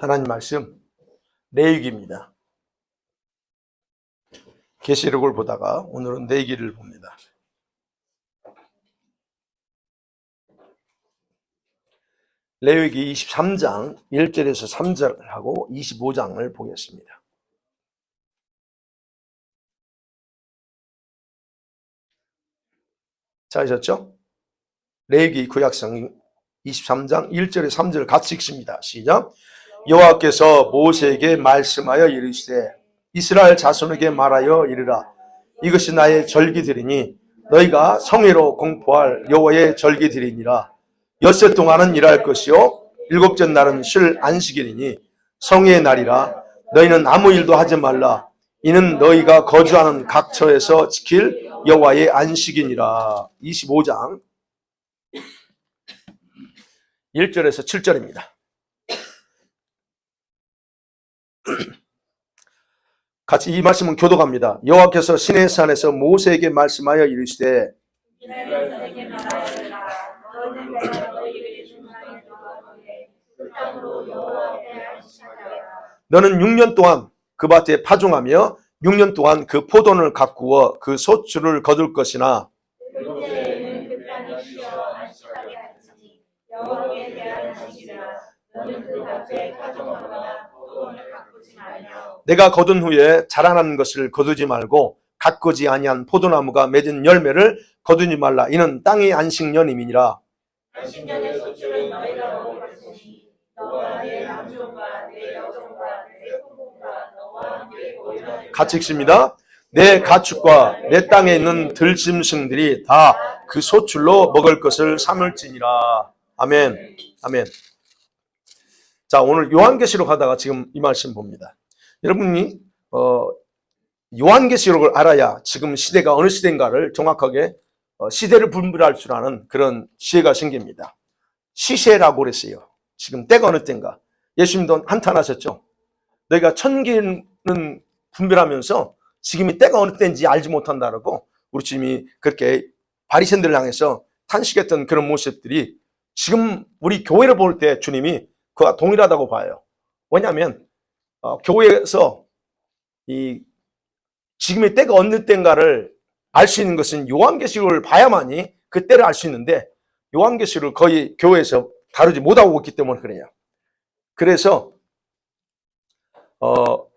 하나님 말씀 레위기입니다. 계시록을 보다가 오늘은 레위기를 봅니다. 레위기 23장 1절에서 3절하고 25장을 보겠습니다. 찾으셨죠? 레위기 구약성 23장 1절에 3절 같이 읽습니다. 시작. 여호와께서 모세에게 말씀하여 이르시되 이스라엘 자손에게 말하여 이르라. 이것이 나의 절기들이니 너희가 성회로 공포할 여호와의 절기들이니라. 엿새 동안은 일할 것이요 일곱째 날은 쉴 안식일이니 성회의 날이라. 너희는 아무 일도 하지 말라. 이는 너희가 거주하는 각 처에서 지킬 여호와의 안식이니라. 25장 1절에서 7절입니다. 같이 이 말씀은 교독합니다. 여호와께서 시내 산에서 모세에게 말씀하여 이르시되 너는 6년 동안 그 밭에 파종하며 6년 동안 그 포도를 가꾸어 그 소출을 거둘 것이나 내가 거둔 후에 자라난 것을 거두지 말고 가꾸지 아니한 포도나무가 맺은 열매를 거두지 말라. 이는 땅의 안식년임이니라. 안식년의 소출은 너희가 먹을 것이니 너와 내 남종과 내 여종과 내 부모가 너와 함께 거주하는 같이 읽습니다. 내 가축과 내 땅에 있는 들짐승들이 다 그 소출로 먹을 것을 삼을지니라. 아멘. 아멘. 자, 오늘 요한계시록 하다가 지금 이 말씀 봅니다. 여러분이 요한계시록을 알아야 지금 시대가 어느 시대인가를 정확하게 시대를 분별할 줄 아는 그런 지혜가 생깁니다. 시세라고 그랬어요. 지금 때가 어느 때인가. 예수님도 한탄하셨죠. 너희가 천기는 분별하면서 지금이 때가 어느 때인지 알지 못한다라고 우리 주님이 그렇게 바리새인들을 향해서 탄식했던 그런 모습들이 지금 우리 교회를 볼 때 주님이 그와 동일하다고 봐요. 왜냐하면 교회에서 이 지금의 때가 어느 때인가를 알 수 있는 것은 요한계시록을 봐야만이 그 때를 알 수 있는데 요한계시록을 거의 교회에서 다루지 못하고 있기 때문에 그래요. 그래서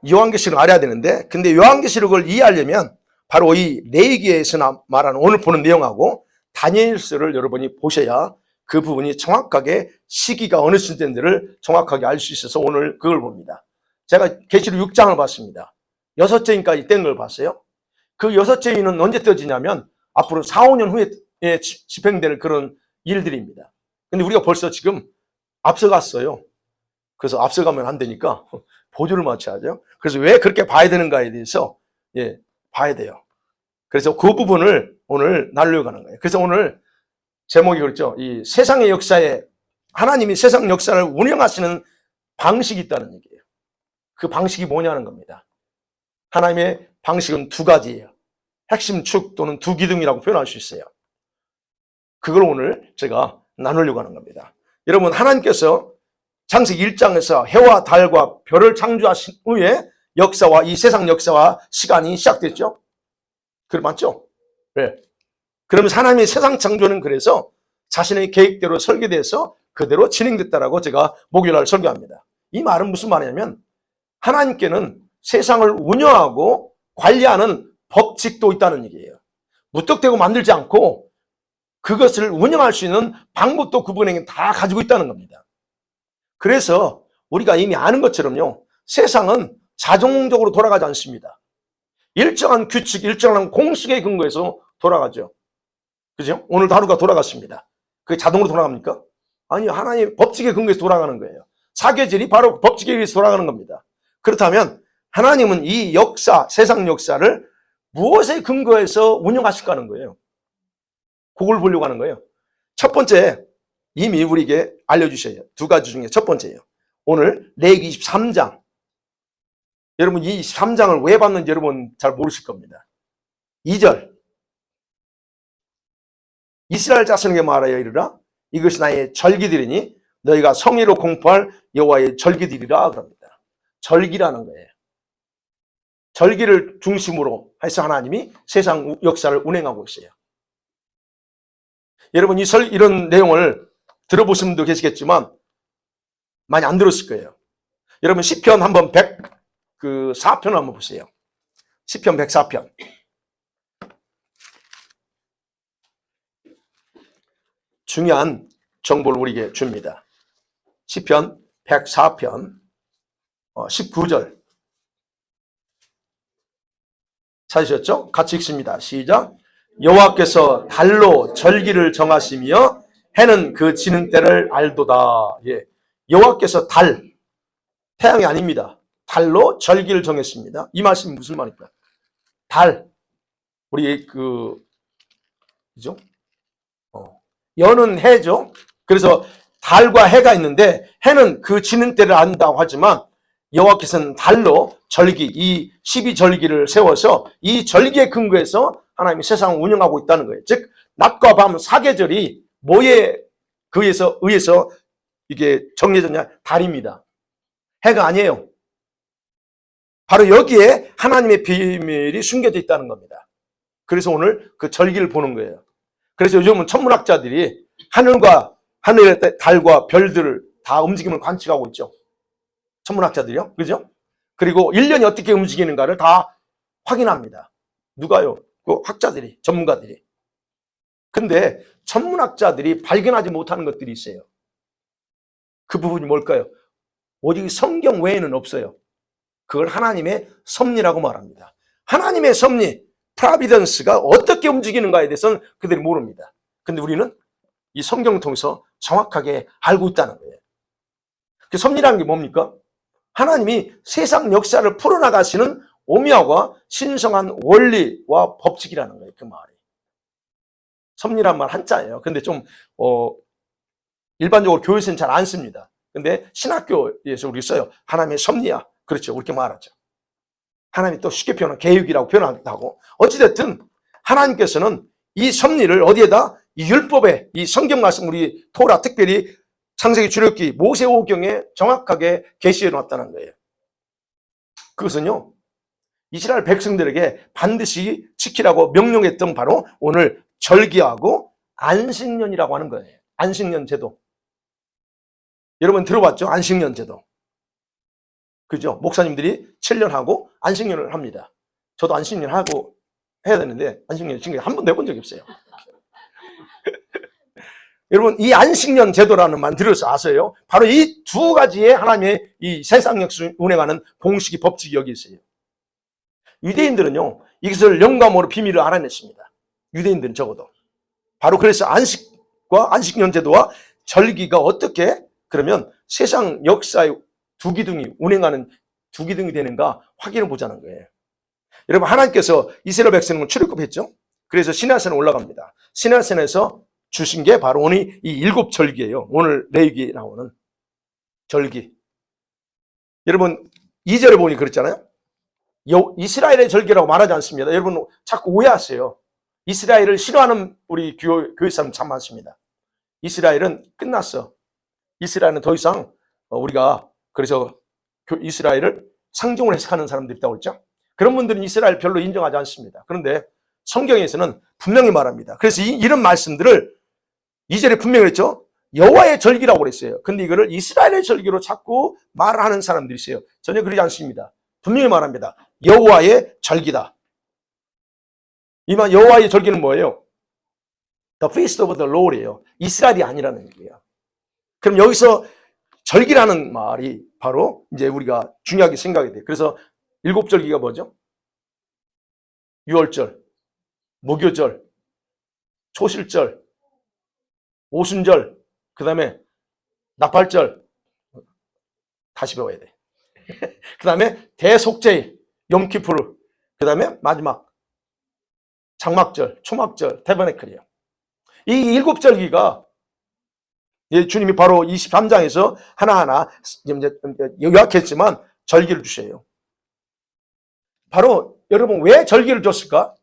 요한계시록을 알아야 되는데, 근데 요한계시록을 이해하려면 바로 이 레위기에서 말하는 오늘 보는 내용하고 다니엘서를 여러분이 보셔야 그 부분이 정확하게 시기가 어느 시대인지를 정확하게 알 수 있어서 오늘 그걸 봅니다. 제가 계시록 6장을 봤습니다. 6재인까지 뗀 걸 봤어요. 그 6재인은 언제 떠지냐면 앞으로 4, 5년 후에 집행될 그런 일들입니다. 근데 우리가 벌써 지금 앞서갔어요. 그래서 앞서가면 안 되니까 보조를 맞춰야죠. 그래서 왜 그렇게 봐야 되는가에 대해서 봐야 돼요. 그래서 그 부분을 오늘 나누려고 하는 거예요. 그래서 오늘 제목이 그렇죠. 이 세상의 역사에 하나님이 세상 역사를 운영하시는 방식이 있다는 얘기예요. 그 방식이 뭐냐는 겁니다. 하나님의 방식은 두 가지예요. 핵심 축 또는 두 기둥이라고 표현할 수 있어요. 그걸 오늘 제가 나누려고 하는 겁니다. 여러분, 하나님께서 창세기 1장에서 해와 달과 별을 창조하신 후에 역사와 이 세상 역사와 시간이 시작됐죠. 그래 맞죠? 네. 그러면서 하나님의 세상 창조는 그래서 자신의 계획대로 설계돼서 그대로 진행됐다라고 제가 목요일날 설교합니다. 이 말은 무슨 말이냐면 하나님께는 세상을 운영하고 관리하는 법칙도 있다는 얘기예요. 무턱대고 만들지 않고 그것을 운영할 수 있는 방법도 그분에게 다 가지고 있다는 겁니다. 그래서 우리가 이미 아는 것처럼요, 세상은 자동적으로 돌아가지 않습니다. 일정한 규칙, 일정한 공식에 근거해서 돌아가죠. 그죠? 오늘도 하루가 돌아갔습니다. 그게 자동으로 돌아갑니까? 아니요. 하나님의 법칙에 근거해서 돌아가는 거예요. 사계절이 바로 법칙에 의해서 돌아가는 겁니다. 그렇다면 하나님은 이 역사, 세상 역사를 무엇에 근거해서 운영하실까 하는 거예요. 그걸 보려고 하는 거예요. 첫 번째, 이미 우리에게 알려주셔요. 두 가지 중에 첫 번째예요. 오늘 레위기 23장. 여러분, 이 23장을 왜 봤는지 여러분 잘 모르실 겁니다. 2절. 이스라엘 자손에게 말하여 이르라. 이것이 나의 절기들이니 너희가 성의로 공포할 여호와의 절기들이라 그럽니다. 절기라는 거예요. 절기를 중심으로 해서 하나님이 세상 역사를 운행하고 있어요. 여러분 이런 내용을 들어보신 분도 계시겠지만 많이 안 들었을 거예요. 여러분 시편 한번 104편 한번 보세요. 시편 104편. 중요한 정보를 우리에게 줍니다. 시편 104편 19절 찾으셨죠? 같이 읽습니다. 시작. 여호와께서 달로 절기를 정하시며 해는 그 지는 때를 알도다. 예. 여호와께서 달, 태양이 아닙니다. 달로 절기를 정했습니다. 이 말씀이 무슨 말일까요? 달, 우리 그죠? 여는 해죠. 그래서 달과 해가 있는데 해는 그 지는 때를 안다고 하지만 여호와께서는 달로 절기, 이 12절기를 세워서 이 절기에 근거해서 하나님이 세상을 운영하고 있다는 거예요. 즉 낮과 밤 사계절이 뭐에 의해서 이게 정해졌냐? 달입니다. 해가 아니에요. 바로 여기에 하나님의 비밀이 숨겨져 있다는 겁니다. 그래서 오늘 그 절기를 보는 거예요. 그래서 요즘은 천문학자들이 하늘의 달과 별들을 다 움직임을 관측하고 있죠. 천문학자들이요. 그죠? 그리고 1년이 어떻게 움직이는가를 다 확인합니다. 누가요? 그 학자들이, 전문가들이. 근데 천문학자들이 발견하지 못하는 것들이 있어요. 그 부분이 뭘까요? 오직 성경 외에는 없어요. 그걸 하나님의 섭리라고 말합니다. 하나님의 섭리, 프라비던스가 어떻게 움직이는가에 대해서는 그들이 모릅니다. 근데 우리는 이 성경을 통해서 정확하게 알고 있다는 거예요. 그 섭리라는 게 뭡니까? 하나님이 세상 역사를 풀어나가시는 오묘하고 신성한 원리와 법칙이라는 거예요. 그 말이. 섭리란 말 한자예요. 근데 좀 일반적으로 교회에서는 잘 안 씁니다. 근데 신학교에서 우리 써요. 하나님의 섭리야. 그렇죠. 그렇게 말하죠. 하나님이 또 쉽게 표현한 계획이라고 표현하기도 하고. 어찌됐든 하나님께서는 이 섭리를 어디에다? 이 율법에, 이 성경 말씀, 우리 토라, 특별히 창세기, 출애굽기, 모세오경에 정확하게 계시해 놨다는 거예요. 그것은요, 이스라엘 백성들에게 반드시 지키라고 명령했던 바로 오늘 절기하고 안식년이라고 하는 거예요. 안식년 제도. 여러분 들어봤죠? 안식년 제도. 그죠? 목사님들이 7년 하고 안식년을 합니다. 저도 안식년 하고 해야 되는데 안식년 지금 한 번도 해본 적이 없어요. 여러분 이 안식년 제도라는 말 들어서 아세요? 바로 이 두 가지의 하나님의 이 세상 역사를 운행하는 공식이 법칙이 여기 있어요. 유대인들은요 이것을 영감으로 비밀을 알아냈습니다. 유대인들은 적어도. 바로 그래서 안식과 안식년 제도와 절기가 어떻게 그러면 세상 역사의 두 기둥이 운행하는 두 기둥이 되는가 확인을 보자는 거예요. 여러분 하나님께서 이스라엘 백성을 출애굽했죠. 그래서 시내산에 올라갑니다. 시내산에서 주신 게 바로 오늘 이 7절기예요. 오늘 레위기에 나오는 절기. 여러분 2절에 보니 그랬잖아요. 이스라엘의 절기라고 말하지 않습니다. 여러분 자꾸 오해하세요. 이스라엘을 싫어하는 우리 교회 사람 참 많습니다. 이스라엘은 끝났어. 이스라엘은 더 이상 우리가 그래서 이스라엘을 상종을 해석하는 사람들이 있다고 했죠. 그런 분들은 이스라엘 별로 인정하지 않습니다. 그런데 성경에서는 분명히 말합니다. 그래서 이런 말씀들을 2절에 분명히 했죠. 여호와의 절기라고 그랬어요. 근데 이거를 이스라엘의 절기로 자꾸 말을 하는 사람들이 있어요. 전혀 그러지 않습니다. 분명히 말합니다. 여호와의 절기다. 이만 여호와의 절기는 뭐예요? The feast of the Lord이에요. 이스라엘이 아니라는 얘기예요. 그럼 여기서 절기라는 말이 바로 이제 우리가 중요하게 생각이 돼요. 그래서 7절기가 뭐죠? 유월절, 무교절, 초실절, 오순절, 그 다음에 나팔절, 다시 배워야 돼. 그 다음에 대속죄일, 염키푸르, 그 다음에 마지막 장막절, 초막절, 태버네클이에요. 이 7절기가 주님이 바로 23장에서 하나하나 요약했지만 절기를 주셔요. 바로 여러분 왜 절기를 줬을까?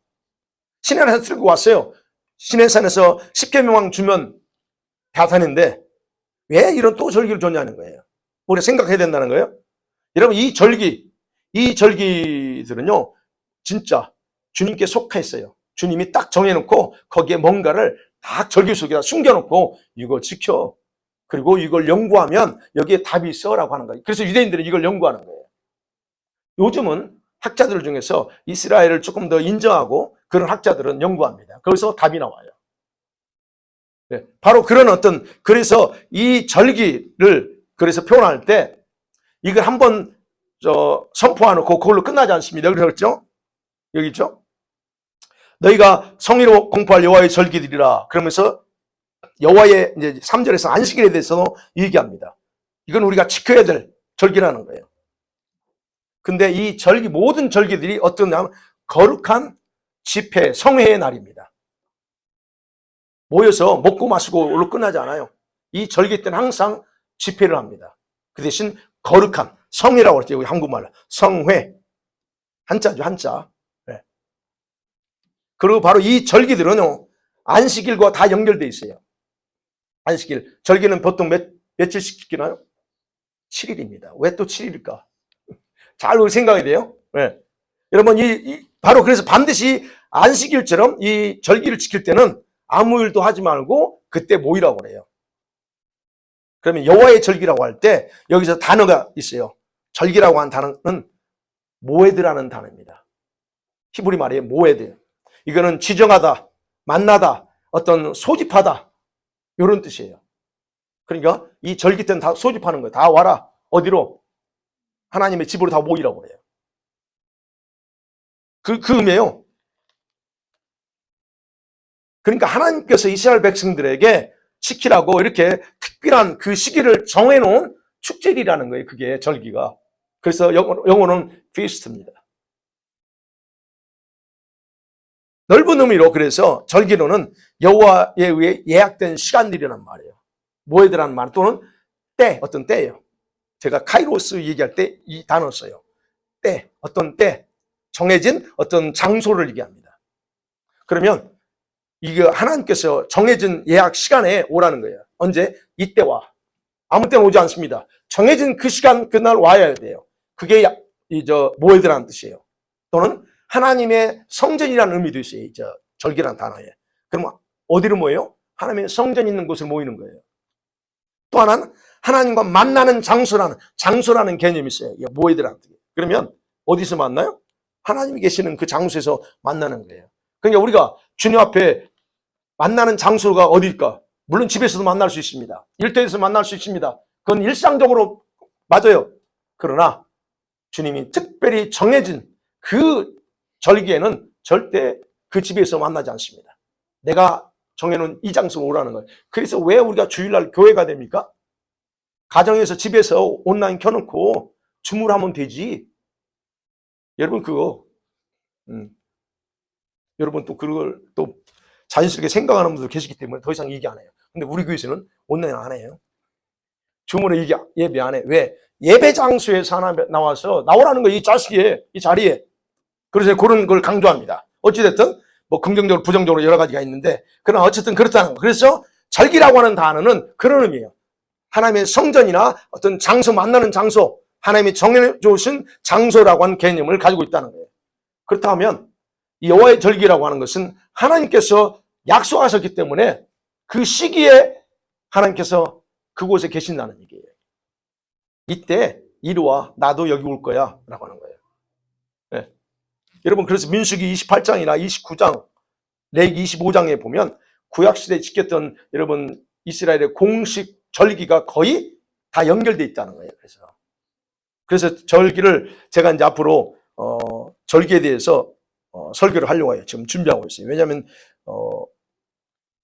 시내산에서 들고 왔어요. 시내산에서 10계명왕 주면 다 사는데 왜 이런 또 절기를 줬냐는 거예요. 우리가 생각해야 된다는 거예요. 여러분, 이 절기들은요, 진짜 주님께 속했어요. 주님이 딱 정해놓고 거기에 뭔가를 딱 절기 속에다 숨겨놓고 이거 지켜. 그리고 이걸 연구하면 여기에 답이 있어라고 하는 거예요. 그래서 유대인들은 이걸 연구하는 거예요. 요즘은 학자들 중에서 이스라엘을 조금 더 인정하고 그런 학자들은 연구합니다. 거기서 답이 나와요. 네, 바로 그런 그래서 이 절기를 그래서 표현할 때 이걸 한번 선포해놓고 그걸로 끝나지 않습니다. 그렇죠? 여기 있죠? 너희가 성의로 공포할 여호와의 절기들이라. 그러면서 여호와의 이제 3절에서 안식일에 대해서 얘기합니다. 이건 우리가 지켜야 될 절기라는 거예요. 근데 이 절기, 모든 절기들이 어떠냐면 거룩한 집회, 성회의 날입니다. 모여서 먹고 마시고로 끝나지 않아요. 이 절기 때는 항상 집회를 합니다. 그 대신 거룩한 성이라고 그러죠. 여기 한국말로 성회, 한자죠, 한자. 네. 그리고 바로 이 절기들은요, 안식일과 다 연결돼 있어요. 안식일, 절기는 보통 며칠씩 지키나요? 7일입니다. 왜 또 7일일까? 잘 생각해야 돼요. 네. 여러분, 바로 그래서 반드시 안식일처럼 이 절기를 지킬 때는 아무 일도 하지 말고 그때 모이라고 그래요. 그러면 여호와의 절기라고 할 때 여기서 단어가 있어요. 절기라고 한 단어는 모에드라는 단어입니다. 히브리 말이에요. 모에드. 이거는 지정하다, 만나다, 어떤 소집하다 이런 뜻이에요. 그러니까 이 절기 때는 다 소집하는 거예요. 다 와라. 어디로? 하나님의 집으로 다 모이라고 그래요. 그 의미예요. 그러니까 하나님께서 이스라엘 백성들에게 지키라고 이렇게 특별한 그 시기를 정해놓은 축제일이라는 거예요. 그게 절기가. 그래서 영어로는 feast입니다. 넓은 의미로 그래서 절기로는 여호와에 의해 예약된 시간들이란 말이에요. 모에드라는 말 또는 때, 어떤 때예요. 제가 카이로스 얘기할 때 이 단어 써요. 때, 어떤 때, 정해진 어떤 장소를 얘기합니다. 그러면 이게 하나님께서 정해진 예약 시간에 오라는 거예요. 언제? 이때 와. 아무 때나 오지 않습니다. 정해진 그 시간, 그날 와야 돼요. 그게 모에드라는 뜻이에요. 또는 하나님의 성전이라는 의미도 있어요. 절기라는 단어에. 그럼 어디로 모여요? 하나님의 성전 있는 곳을 모이는 거예요. 또 하나는 하나님과 만나는 장소라는 개념이 있어요. 모에드라는 뜻이에요. 그러면 어디서 만나요? 하나님이 계시는 그 장소에서 만나는 거예요. 그러니까 우리가 주님 앞에 만나는 장소가 어디일까? 물론 집에서도 만날 수 있습니다. 일터에서 만날 수 있습니다. 그건 일상적으로 맞아요. 그러나 주님이 특별히 정해진 그 절기에는 절대 그 집에서 만나지 않습니다. 내가 정해놓은 이 장소로 오라는 거예요. 그래서 왜 우리가 주일날 교회가 됩니까? 가정에서 집에서 온라인 켜놓고 주물하면 되지. 여러분 여러분 또 그걸 또 자연스럽게 생각하는 분들 계시기 때문에 더 이상 얘기 안 해요. 근데 우리 교회에서는 온라인 안 해요. 주물에 예배 안 해. 왜? 예배 장소에서 하나 나와서 나오라는 거예요. 이 자리에. 그래서 그런 걸 강조합니다. 어찌됐든 뭐 긍정적으로 부정적으로 여러 가지가 있는데 그러나 어쨌든 그렇다는 거. 그래서 절기라고 하는 단어는 그런 의미예요. 하나님의 성전이나 어떤 장소, 만나는 장소, 하나님이 정해주신 장소라고 하는 개념을 가지고 있다는 거예요. 그렇다면 이 여호와의 절기라고 하는 것은 하나님께서 약속하셨기 때문에 그 시기에 하나님께서 그곳에 계신다는 얘기예요. 이때 이리 와, 나도 여기 올 거야 라고 하는 거예요. 네. 여러분, 그래서 민수기 28장이나 29장, 레위기 25장에 보면 구약시대에 지켰던 여러분 이스라엘의 공식 절기가 거의 다 연결되어 있다는 거예요. 그래서 절기를 제가 이제 앞으로 절기에 대해서 설교를 하려고 해요. 지금 준비하고 있어요. 왜냐하면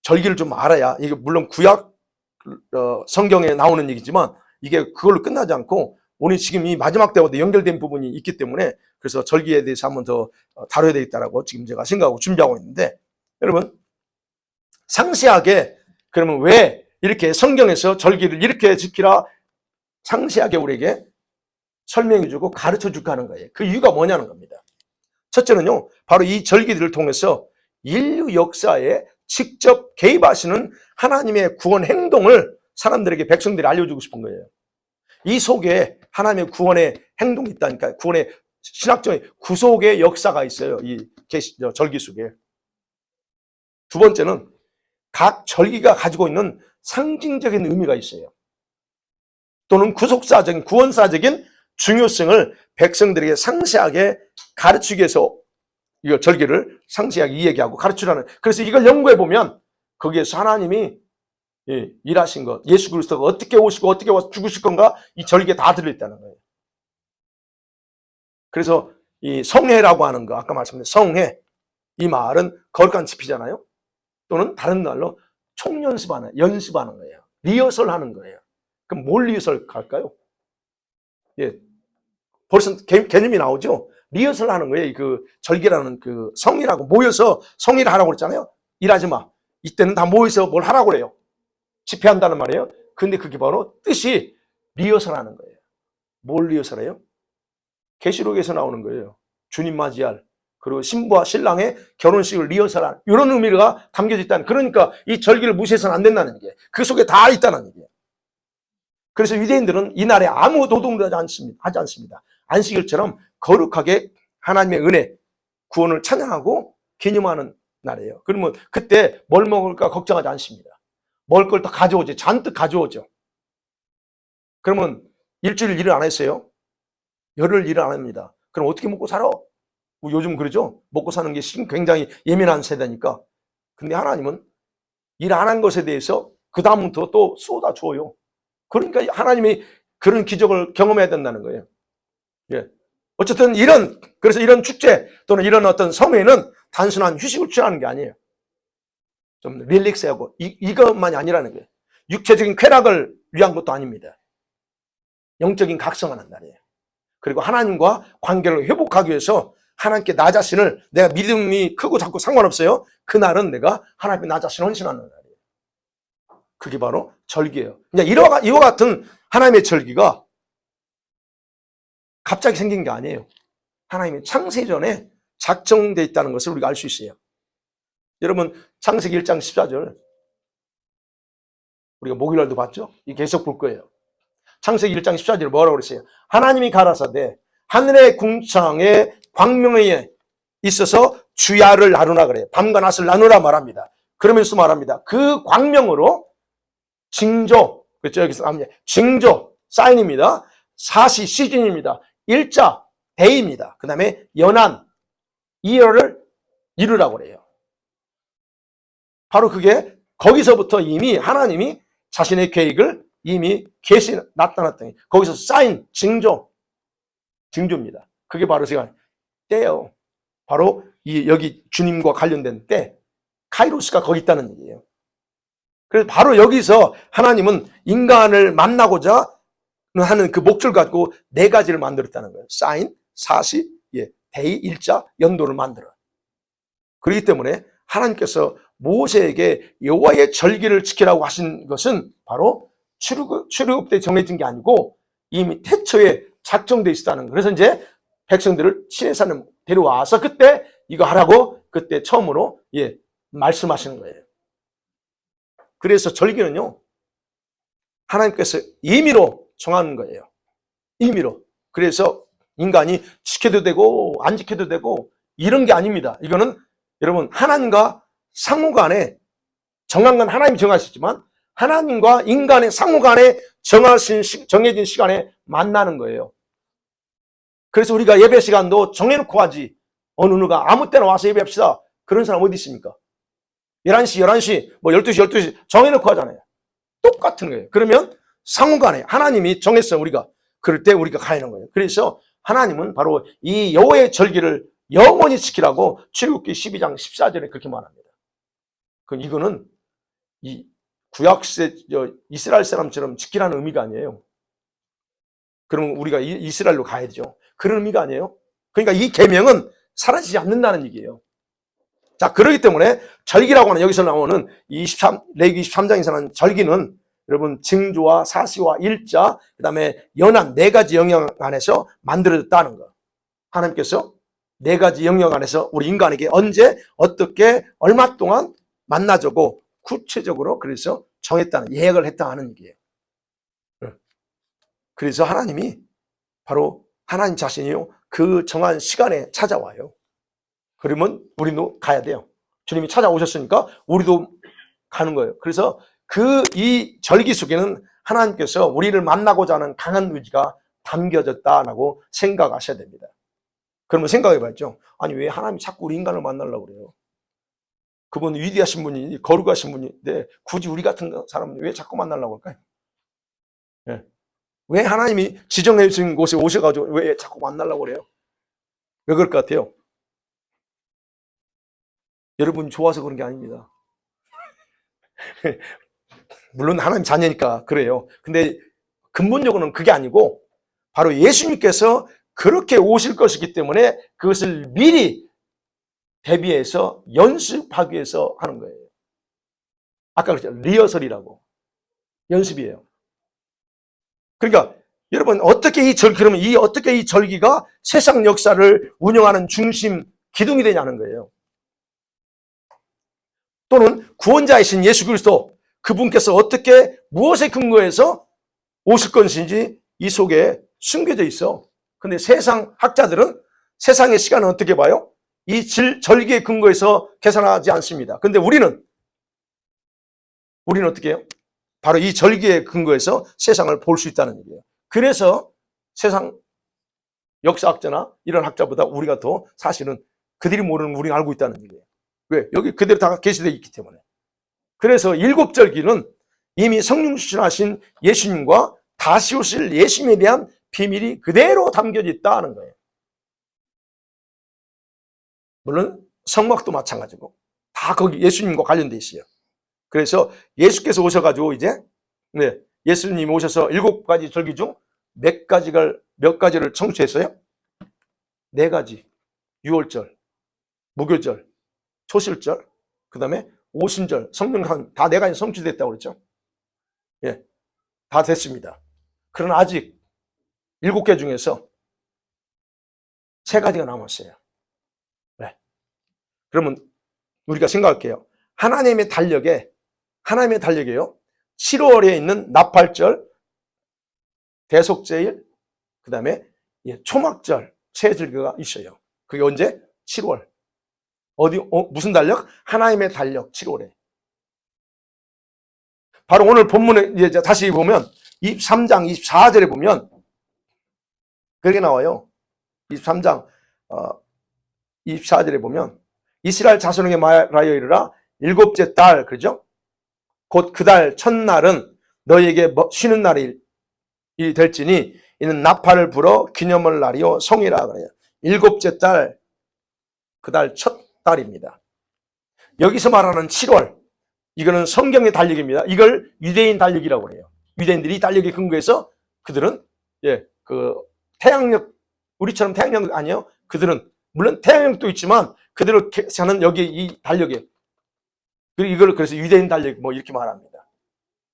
절기를 좀 알아야, 이게 물론 구약 성경에 나오는 얘기지만 이게 그걸로 끝나지 않고 오늘 지금 이 마지막 때와도 연결된 부분이 있기 때문에 그래서 절기에 대해서 한번 더 다뤄야 되겠다라고 지금 제가 생각하고 준비하고 있는데, 여러분 상세하게 그러면 왜 이렇게 성경에서 절기를 이렇게 지키라 상세하게 우리에게 설명해주고 가르쳐주고 하는 거예요. 그 이유가 뭐냐는 겁니다. 첫째는요, 바로 이 절기들을 통해서 인류 역사에 직접 개입하시는 하나님의 구원 행동을 사람들에게 백성들이 알려주고 싶은 거예요. 이 속에 하나님의 구원의 행동이 있다니까요. 구원의 신학적인 구속의 역사가 있어요. 이 절기 속에. 두 번째는 각 절기가 가지고 있는 상징적인 의미가 있어요. 또는 구속사적인, 구원사적인 중요성을 백성들에게 상세하게 가르치기 위해서 이 절기를 상세하게 이야기하고 가르치라는. 그래서 이걸 연구해 보면 거기에서 하나님이 일하신 것, 예수 그리스도가 어떻게 오시고 어떻게 와서 죽으실 건가, 이 절기에 다 들어있다는 거예요. 그래서 이 성회라고 하는 거, 아까 말씀드린 성회, 이 말은 거룩한 집회잖아요. 또는 다른 말로 연습하는 거예요. 리허설 하는 거예요. 그럼 뭘 리허설 할까요? 벌써 개념이 나오죠? 리허설 하는 거예요. 그 절기라는 그 성이라고 모여서 성의를 하라고 그랬잖아요. 일하지 마. 이때는 다 모여서 뭘 하라고 그래요. 집회한다는 말이에요. 근데 그게 바로 뜻이 리허설 하는 거예요. 뭘 리허설해요? 계시록에서 나오는 거예요. 주님 맞이할, 그리고 신부와 신랑의 결혼식을 리허설하는, 이런 의미가 담겨져 있다는. 그러니까 이 절기를 무시해서는 안 된다는 게, 그 속에 다 있다는 얘기예요. 그래서 유대인들은 이날에 아무 노동도 하지 않습니다. 안식일처럼 거룩하게 하나님의 은혜, 구원을 찬양하고 기념하는 날이에요. 그러면 그때 뭘 먹을까 걱정하지 않습니다. 먹을 걸 더 가져오죠. 잔뜩 가져오죠. 그러면 일주일 일을 안 했어요? 열흘 일을 안 합니다. 그럼 어떻게 먹고 살아? 요즘 그러죠? 먹고 사는 게 굉장히 예민한 세대니까. 근데 하나님은 일 안 한 것에 대해서 그 다음부터 또 쏟아줘요. 그러니까 하나님이 그런 기적을 경험해야 된다는 거예요. 어쨌든 그래서 이런 축제 또는 이런 어떤 성회는 단순한 휴식을 취하는 게 아니에요. 좀 릴렉스하고 이것만이 아니라는 거예요. 육체적인 쾌락을 위한 것도 아닙니다. 영적인 각성하는 날이에요. 그리고 하나님과 관계를 회복하기 위해서 하나님께 나 자신을, 내가 믿음이 크고 작고 상관없어요. 그날은 내가 하나님께 나 자신을 헌신하는 날이에요. 그게 바로 절기예요. 이와 같은 하나님의 절기가 갑자기 생긴 게 아니에요. 하나님이 창세전에 작정되어 있다는 것을 우리가 알 수 있어요. 여러분, 창세기 1장 14절 우리가 목요일날도 봤죠? 계속 볼 거예요. 창세기 1장 14절에 뭐라고 그랬어요? 하나님이 가라사대 하늘의 궁창에 광명에 있어서 주야를 나누라 그래요. 밤과 낮을 나누라 말합니다. 그러면서 말합니다. 그 광명으로 징조, 그렇죠? 여기서 징조, 사인입니다. 사시, 시즌입니다. 일자, 데이입니다. 그 다음에 연한, 이어를 이루라고 그래요. 바로 그게 거기서부터 이미 하나님이 자신의 계획을 이미 나타났더니 거기서 사인, 징조입니다. 그게 바로 제가 때요. 바로 여기 주님과 관련된 때, 카이로스가 거기 있다는 얘기예요. 그래서 바로 여기서 하나님은 인간을 만나고자 하는 그 목적을 가지고 4가지를 만들었다는 거예요. 사인, 사시, 데이, 일자, 연도를 만들어. 그렇기 때문에 하나님께서 모세에게 여호와의 절기를 지키라고 하신 것은 바로 출애굽 때 정해진 게 아니고 이미 태초에 작정돼 있었다는 거예요. 그래서 이제 백성들을 시내산에 데려와서 그때 이거 하라고 그때 처음으로 말씀하시는 거예요. 그래서 절기는요, 하나님께서 임의로 정하는 거예요. 임의로. 그래서 인간이 지켜도 되고 안 지켜도 되고 이런 게 아닙니다. 이거는 여러분 하나님과 상호간에 정한 건 하나님이 정하셨지만 하나님과 인간의 상호간에 정해진 시간에 만나는 거예요. 그래서 우리가 예배 시간도 정해놓고 하지, 어느 누가 아무 때나 와서 예배합시다, 그런 사람 어디 있습니까? 11시, 12시 정해놓고 하잖아요. 똑같은 거예요. 그러면 상호간에 하나님이 정했어요. 우리가 그럴 때 우리가 가야 하는 거예요. 그래서 하나님은 바로 이 여호와의 절기를 영원히 지키라고 출애굽기 12장 14절에 그렇게 말합니다. 그럼 이거는 이 구약 이스라엘 사람처럼 지키라는 의미가 아니에요. 그럼 우리가 이스라엘로 가야죠. 그런 의미가 아니에요. 그러니까 이 계명은 사라지지 않는다는 얘기예요. 자, 그렇기 때문에 절기라고 하는 여기서 나오는 레위기 23장에서 나오는 절기는 여러분 징조와 사시와 일자, 그 다음에 연한 4가지 영역 안에서 만들어졌다는 거. 하나님께서 4가지 영역 안에서 우리 인간에게 언제 어떻게 얼마 동안 만나자고 구체적으로 그래서 정했다는, 예약을 했다 하는 얘기예요. 그래서 하나님이 바로 하나님 자신이요, 그 정한 시간에 찾아와요. 그러면 우리도 가야 돼요. 주님이 찾아오셨으니까 우리도 가는 거예요. 그래서 이 절기 속에는 하나님께서 우리를 만나고자 하는 강한 의지가 담겨졌다라고 생각하셔야 됩니다. 그러면 생각해봐야죠. 아니, 왜 하나님이 자꾸 우리 인간을 만나려고 그래요? 그분 위대하신 분이, 거룩하신 분인데 굳이 우리 같은 사람은 왜 자꾸 만나려고 할까요? 예. 왜 하나님이 지정해 주신 곳에 오셔가지고 왜 자꾸 만나려고 그래요? 왜 그럴 것 같아요? 여러분 좋아서 그런 게 아닙니다. 물론 하나님 자녀니까 그래요. 근데 근본적으로는 그게 아니고 바로 예수님께서 그렇게 오실 것이기 때문에 그것을 미리 대비해서 연습하기 위해서 하는 거예요. 아까 그랬죠. 리허설이라고. 연습이에요. 그러니까 여러분 그러면 어떻게 이 절기가 세상 역사를 운영하는 중심 기둥이 되냐는 거예요. 또는 구원자이신 예수 그리스도, 그분께서 어떻게 무엇에 근거해서 오실 것인지 이 속에 숨겨져 있어. 근데 세상 학자들은 세상의 시간은 어떻게 봐요? 이 절기에 근거해서 계산하지 않습니다. 근데 우리는 어떻게 해요? 바로 이 절기에 근거해서 세상을 볼 수 있다는 얘기예요. 그래서 세상 역사학자나 이런 학자보다 우리가 더 사실은 그들이 모르는 우리가 알고 있다는 얘기예요. 왜? 여기 그대로 다 계시되어 있기 때문에. 그래서 일곱 절기는 이미 성령 수신하신 예수님과 다시 오실 예수님에 대한 비밀이 그대로 담겨져 있다는 거예요. 물론 성막도 마찬가지고 다 거기 예수님과 관련돼 있어요. 그래서 예수께서 오셔가지고 이제 예수님이 오셔서 7가지 절기 중 몇 가지를 성취했어요? 4가지. 유월절, 무교절, 초실절, 그 다음에 오순절, 성령한 다 4가지 성취됐다고 그랬죠? 예, 다 됐습니다. 그러나 아직 7개 중에서 3가지가 남았어요. 네. 그러면 우리가 생각할게요. 하나님의 달력에요. 7월에 있는 나팔절, 대속제일, 그 다음에 초막절, 새절기가 있어요. 그게 언제? 7월. 무슨 달력? 하나님의 달력, 7월에. 바로 오늘 본문에 이제 다시 보면 23장 24절에 보면 그렇게 나와요. 23장 24절에 보면 이스라엘 자손에게 말하여 이르라, 7째 달, 그죠? 곧 그 달 첫날은 너희에게 쉬는 날이 될지니 이는 나팔을 불어 기념할 날이요 성이라 그래요. 7째 달, 그 달 첫 달입니다. 여기서 말하는 7월, 이거는 성경의 달력입니다. 이걸 유대인 달력이라고 그래요. 유대인들이 달력에 근거해서 그들은 태양력, 우리처럼 태양력 아니에요. 그들은 물론 태양력도 있지만 그들을 계산은 여기 이 달력에, 그리고 이걸 그래서 유대인 달력 이렇게 말합니다.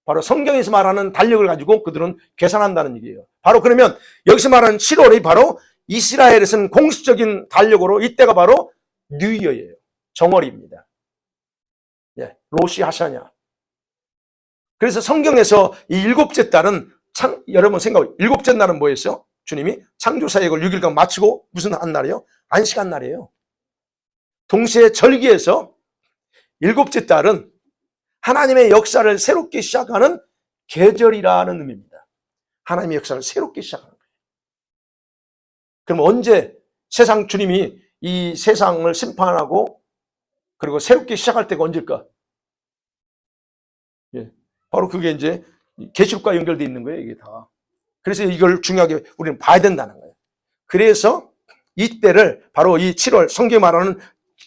바로 성경에서 말하는 달력을 가지고 그들은 계산한다는 얘기예요. 바로 그러면 여기서 말하는 7월이 바로 이스라엘에서는 공식적인 달력으로 이때가 바로 뉴이어예요. 정월입니다. 로시 하샤냐. 그래서 성경에서 이 7째 달은 여러분 생각해요. 7째 날은 뭐였어요? 주님이 창조 사역을 6일간 마치고 무슨 한 날이에요? 안식한 날이에요. 동시에 절기에서 7째 달은 하나님의 역사를 새롭게 시작하는 계절이라는 의미입니다. 하나님의 역사를 새롭게 시작하는 거예요. 그럼 언제 주님이 이 세상을 심판하고 그리고 새롭게 시작할 때가 언제일까? 바로 그게 이제 계시록과 연결되어 있는 거예요, 이게 다. 그래서 이걸 중요하게 우리는 봐야 된다는 거예요. 그래서 이때를 바로 이 7월, 성경이 말하는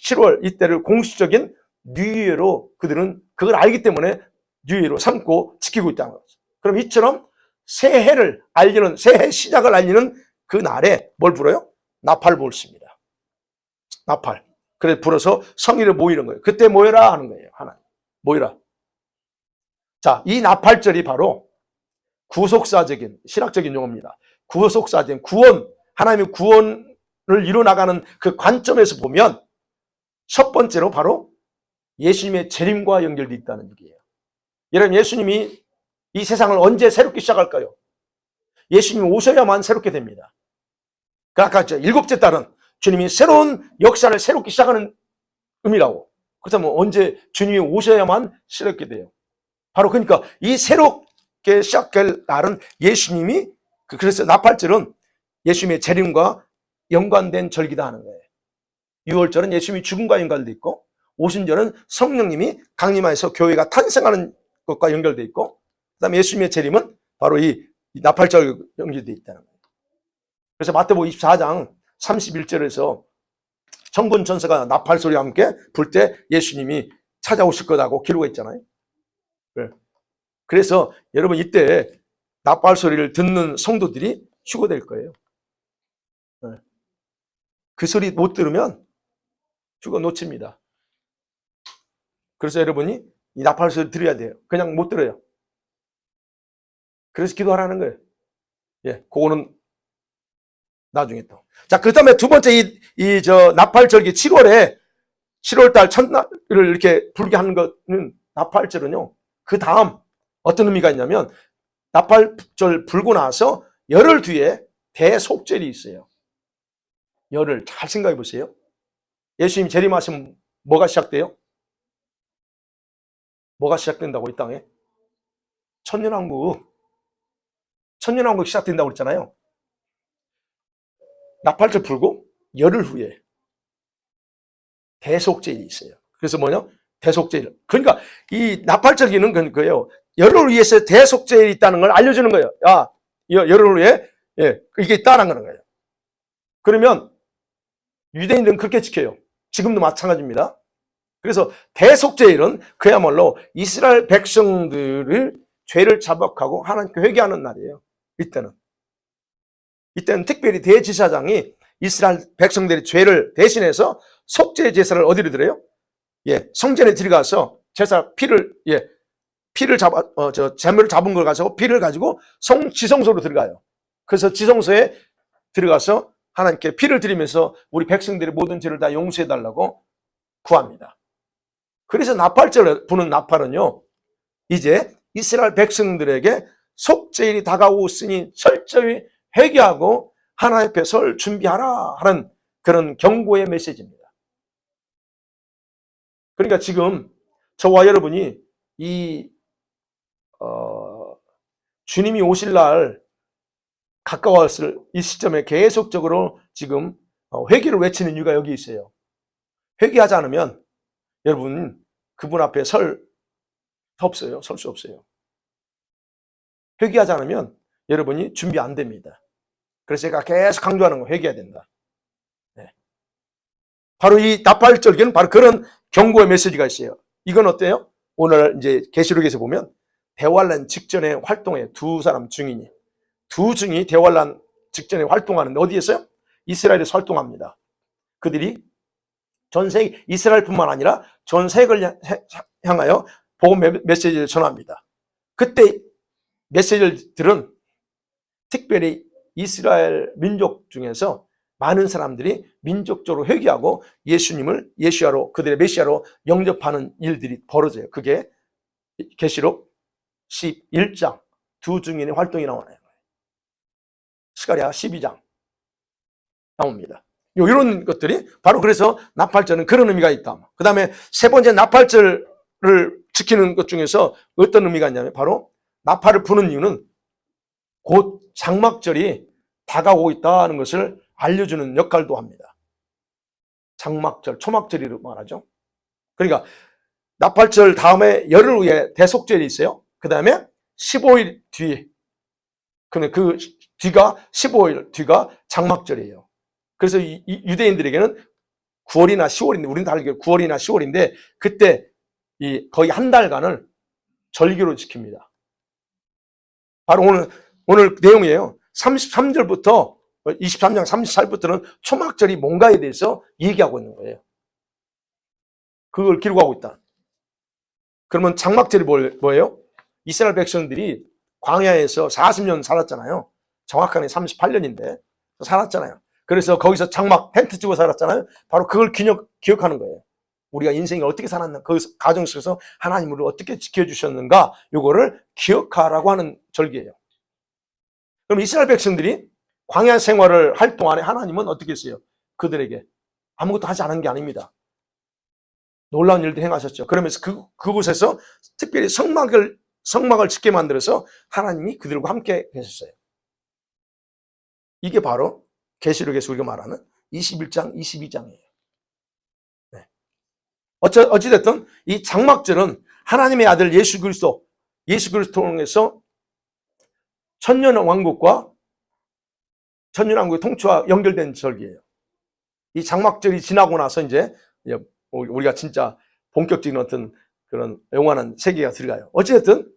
7월 이때를 공식적인 뉴이어로 그들은 그걸 알기 때문에 뉴이어로 삼고 지키고 있다는 거죠. 그럼 이처럼 새해 시작을 알리는 그 날에 뭘 불어요? 나팔 불습니다. 나팔. 그래서 불어서 성일에 모이는 거예요. 그때 모여라 하는 거예요. 하나님. 모여라. 자, 이 나팔절이 바로 구속사적인, 신학적인 용어입니다. 구속사적인 구원, 하나님의 구원을 이루어나가는 그 관점에서 보면 첫 번째로 바로 예수님의 재림과 연결되어 있다는 얘기예요. 여러분, 예수님이 이 세상을 언제 새롭게 시작할까요? 예수님이 오셔야만 새롭게 됩니다. 그 아까 7째 달은 주님이 새로운 역사를 새롭게 시작하는 의미라고. 그렇다면 언제 주님이 오셔야만 새롭게 돼요. 바로 그러니까 이 새롭게 시작될 날은 예수님이, 그래서 나팔절은 예수님의 재림과 연관된 절기다 하는 거예요. 유월절은 예수님이 죽음과 연관돼 있고, 오순절은 성령님이 강림하여서 교회가 탄생하는 것과 연결돼 있고, 그다음에 예수님의 재림은 바로 이 나팔절 연결돼 있다는 거예요. 그래서 마태복음 24장 31절에서 천군 천사가 나팔 소리와 함께 불 때 예수님이 찾아오실 거라고 기록해 있잖아요. 그래서 여러분, 이때 나팔 소리를 듣는 성도들이 휴거될 거예요. 그 소리 못 들으면 휴거 놓칩니다. 그래서 여러분이 이 나팔 소리 들어야 돼요. 그냥 못 들어요. 그래서 기도하라는 거예요. 예, 그거는 나중에 또. 자, 그 다음에 두 번째 나팔절기 7월달 첫날을 이렇게 불게 하는 거는 나팔절은요, 그 다음 어떤 의미가 있냐면, 나팔절 불고 나서 열흘 뒤에 대속절이 있어요. 열흘. 잘 생각해 보세요. 예수님 재림하시면 뭐가 시작돼요? 뭐가 시작된다고, 이 땅에? 천년왕국 시작된다고 그랬잖아요. 나팔절 불고 열흘 후에 대속제일이 있어요. 그래서 뭐냐? 대속제일. 그러니까 이 나팔절기는 그거예요. 열흘 위에서 대속제일이 있다는 걸 알려주는 거예요. 야, 열흘 후에 이게 있다는 거예요. 그러면 유대인들은 그렇게 지켜요. 지금도 마찬가지입니다. 그래서 대속제일은 그야말로 이스라엘 백성들을 죄를 자복하고 하나님께 회개하는 날이에요. 이때는 특별히 대제사장이 이스라엘 백성들의 죄를 대신해서 속죄 제사를 어디로 드려요? 성전에 들어가서 제사 피를 제물을 잡은 걸 가지고 피를 가지고 지성소로 들어가요. 그래서 지성소에 들어가서 하나님께 피를 드리면서 우리 백성들의 모든 죄를 다 용서해 달라고 구합니다. 그래서 나팔절 부는 나팔은요, 이제 이스라엘 백성들에게 속죄일이 다가오으니 철저히 회개하고 하나님 앞에 설 준비하라 하는 그런 경고의 메시지입니다. 그러니까 지금 저와 여러분이 주님이 오실 날 가까웠을 이 시점에 계속적으로 지금 회개를 외치는 이유가 여기 있어요. 회개하지 않으면 여러분 그분 앞에 설 수 없어요. 회개하지 않으면 여러분이 준비 안 됩니다. 그래서 제가 계속 강조하는 거, 회개해야 된다. 바로 이 나팔절기는 바로 그런 경고의 메시지가 있어요. 이건 어때요? 오늘 이제 계시록에서 보면 대환란 직전에 활동해 두 증인이 대환란 직전에 활동하는데 어디에서요? 이스라엘에서 활동합니다. 그들이 전 세계, 이스라엘뿐만 아니라 전 세계를 향하여 복음 메시지를 전합니다. 그때 메시지들은 특별히 이스라엘 민족 중에서 많은 사람들이 민족적으로 회개하고 예수님을 예시아로, 그들의 메시아로 영접하는 일들이 벌어져요. 그게 계시록 11장 두 증인의 활동이 나오네요. 스가랴 12장 나옵니다. 이런 것들이 바로 그래서 나팔절은 그런 의미가 있다. 그 다음에 세 번째 나팔절을 지키는 것 중에서 어떤 의미가 있냐면 바로 나팔을 부는 이유는 곧 장막절이 다가오고 있다는 것을 알려주는 역할도 합니다. 장막절, 초막절이라고 말하죠. 그러니까 나팔절 다음에 열흘 후에 대속절이 있어요. 그 다음에 15일 뒤에, 근데 그 뒤가 15일 뒤가 장막절이에요. 그래서 유대인들에게는 9월이나 10월인데, 우리는 다 알게 9월이나 10월인데 그때 거의 한 달간을 절기로 지킵니다. 바로 오늘 내용이에요. 33절부터 23장 34절부터는 초막절이 뭔가에 대해서 얘기하고 있는 거예요. 그걸 기록하고 있다. 그러면 장막절이 뭐예요? 이스라엘 백성들이 광야에서 40년 살았잖아요. 정확하게 38년인데 살았잖아요. 그래서 거기서 장막 텐트 치고 살았잖아요. 바로 그걸 기억하는 거예요. 우리가 인생을 어떻게 살았나, 그 가정 속에서 하나님을 어떻게 지켜주셨는가, 요거를 기억하라고 하는 절기예요. 그럼 이스라엘 백성들이 광야 생활을 할 동안에 하나님은 어떻게 했어요? 그들에게 아무것도 하지 않은 게 아닙니다. 놀라운 일도 행하셨죠. 그러면서 그곳에서 특별히 성막을 짓게 만들어서 하나님이 그들과 함께 계셨어요. 이게 바로 계시록에서 우리가 말하는 21장, 22장이에요. 네. 어찌됐든 이 장막절은 하나님의 아들 예수 그리스도를 통해서 천년왕국의 통치와 연결된 절기예요. 이 장막절이 지나고 나서 이제 우리가 진짜 본격적인 어떤 그런 영원한 세계가 들어가요. 어찌됐든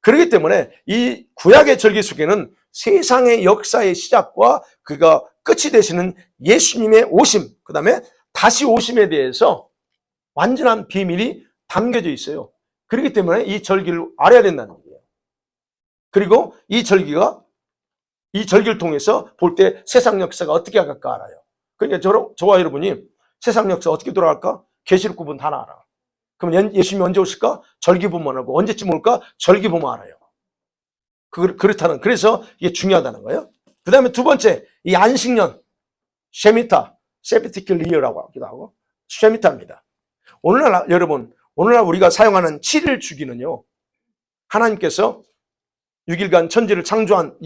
그렇기 때문에 이 구약의 절기 속에는 세상의 역사의 시작과 그가 끝이 되시는 예수님의 오심, 그 다음에 다시 오심에 대해서 완전한 비밀이 담겨져 있어요. 그렇기 때문에 이 절기를 알아야 된다는 거예요. 그리고 이 절기를 통해서 볼 때 세상 역사가 어떻게 갈까 알아요. 그러니까 저와 여러분이 세상 역사 어떻게 돌아갈까? 계시록 부분 다 알아. 그럼 예수님이 언제 오실까? 절기 보면 알고. 언제쯤 올까? 절기 보면 알아요. 그래서 이게 중요하다는 거예요. 그 다음에 두 번째, 이 안식년, 쉐미타, 세피티클리어라고 하기도 하고, 쉐미타입니다. 오늘날 우리가 사용하는 7일 주기는요, 하나님께서 6일간 천지를 창조한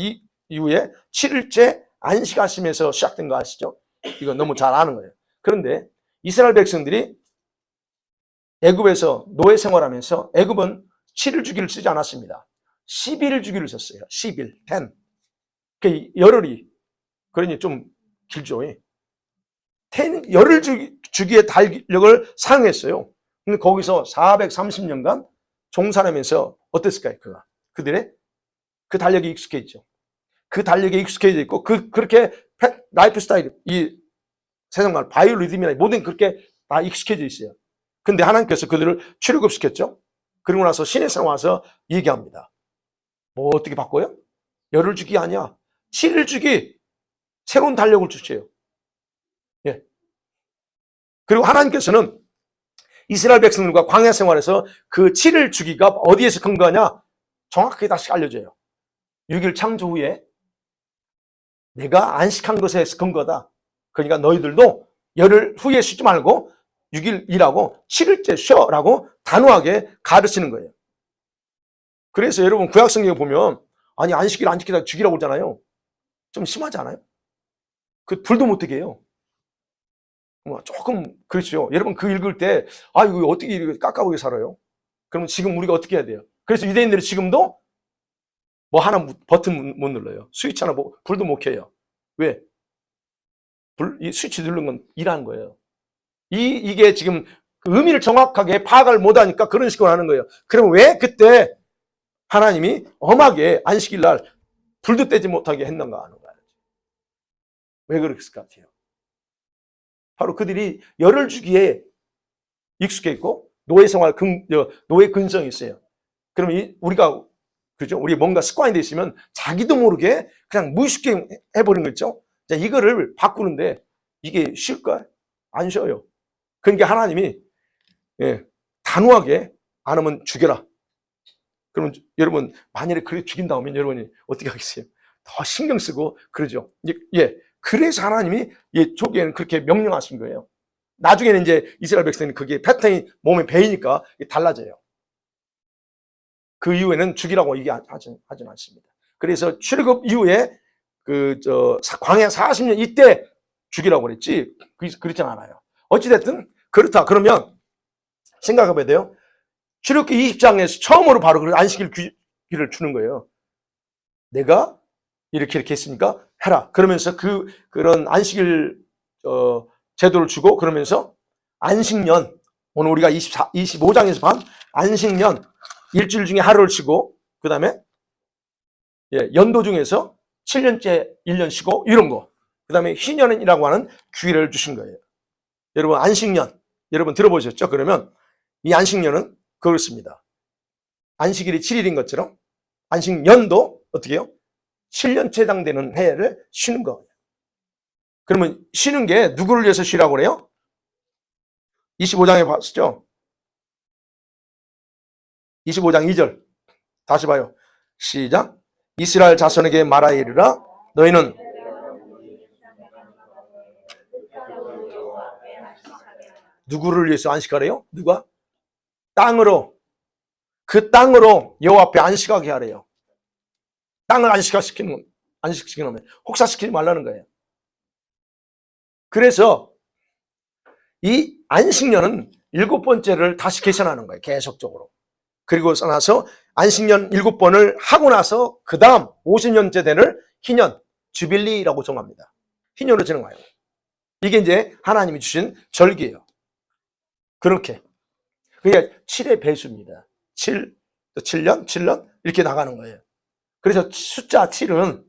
이후에 7일째 안식하시면서 시작된 거 아시죠? 이거 너무 잘 아는 거예요. 그런데 이스라엘 백성들이 애굽에서 노예 생활하면서 애굽은 7일 주기를 쓰지 않았습니다. 11일 주기를 썼어요. 10일, 10. 그 열흘이, 그러니 좀 길죠. 열흘 주기의 달력을 사용했어요. 근데 거기서 430년간 종살하면서 어땠을까요? 그들의 그 달력이 익숙해졌죠. 그 달력에 익숙해져 있고, 그렇게 라이프 스타일, 이 세상말 바이오리듬이나 모든 그렇게 다 익숙해져 있어요. 근데 하나님께서 그들을 출애굽시켰죠. 그리고 나서 시내산 와서 얘기합니다. 뭐 어떻게 바꿔요? 열흘 주기 아니야. 7일 주기, 새로운 달력을 주세요. 예. 그리고 하나님께서는 이스라엘 백성들과 광야 생활에서 그 7일 주기가 어디에서 근거하냐? 정확하게 다시 알려줘요. 6일 창조 후에 내가 안식한 것에 근거다. 그러니까 너희들도 열흘 후에 쉬지 말고 6일 일하고 7일째 쉬어라고 단호하게 가르치는 거예요. 그래서 여러분 구약성경에 보면 아니 안식일 안 지키다 죽이라고 그러잖아요. 좀 심하지 않아요? 그 불도 못 뜨게 해요. 조금 그렇죠. 여러분 그 읽을 때 이거 어떻게 이렇게 깝깝하게 살아요? 그러면 지금 우리가 어떻게 해야 돼요? 그래서 유대인들이 지금도 뭐 하나 버튼 못 눌러요. 스위치 하나 불도 못 켜요. 왜? 이 스위치 누르는 건 일하는 거예요. 이게 지금 그 의미를 정확하게 파악을 못하니까 그런 식으로 하는 거예요. 그러면 왜 그때 하나님이 엄하게 안식일 날 불도 떼지 못하게 했는가 하는 거예요. 왜 그랬을 것 같아요? 바로 그들이 열흘 주기에 익숙해 있고 노예 생활 노예 근성이 있어요. 그러면 우리가 그죠? 우리 뭔가 습관이 돼 있으면 자기도 모르게 그냥 무의식하게 해버리는 거 있죠? 이거를 바꾸는데 이게 쉬울까요? 안 쉬워요. 그러니까 하나님이 단호하게 안 하면 죽여라. 그러면 여러분 만일에 그렇게 죽인 다음에 여러분이 어떻게 하겠어요? 더 신경 쓰고 그러죠. 그래서 하나님이 초기에는 그렇게 명령하신 거예요. 나중에는 이제 이스라엘 백성이 그게 패턴이 몸에 배이니까 달라져요. 그 이후에는 죽이라고 얘기하진 않습니다. 그래서 출애굽 이후에 광야 40년 이때 죽이라고 그랬지 그렇진 않아요. 어찌됐든 그렇다. 그러면 생각해 봐야 돼요. 출애굽기 20장에서 처음으로 바로 그 안식일 규를 주는 거예요. 내가 이렇게 했으니까 해라. 그러면서 그런 안식일 제도를 주고 그러면서 안식년 오늘 우리가 25장에서 본 안식년 일주일 중에 하루를 쉬고 그 다음에 연도 중에서 7년째 1년 쉬고 이런 거. 그 다음에 희년이라고 하는 기회를 주신 거예요. 여러분 안식년 여러분 들어보셨죠? 그러면 이 안식년은 그렇습니다. 안식일이 7일인 것처럼 안식년도 어떻게 해요? 7년째 해당되는 해를 쉬는 거예요. 그러면 쉬는 게 누구를 위해서 쉬라고 그래요? 25장에 봤죠? 25장 2절 다시 봐요. 시작. 이스라엘 자손에게 말하이르라 너희는 누구를 위해서 안식하래요? 누가? 땅으로. 그 땅으로 여호와 앞에 안식하게 하래요. 땅을 안식시키는 놈, 혹사시키지 말라는 거예요. 그래서 이 안식년은 7번째를 다시 계산하는 거예요. 계속적으로. 그리고 나서 안식년 7번을 하고 나서 그 다음 50년째 되는 희년, 주빌리라고 정합니다. 희년으로 정해요. 이게 이제 하나님이 주신 절기예요. 그렇게. 그게 7의 배수입니다. 7, 또 7년, 7년 이렇게 나가는 거예요. 그래서 숫자 7은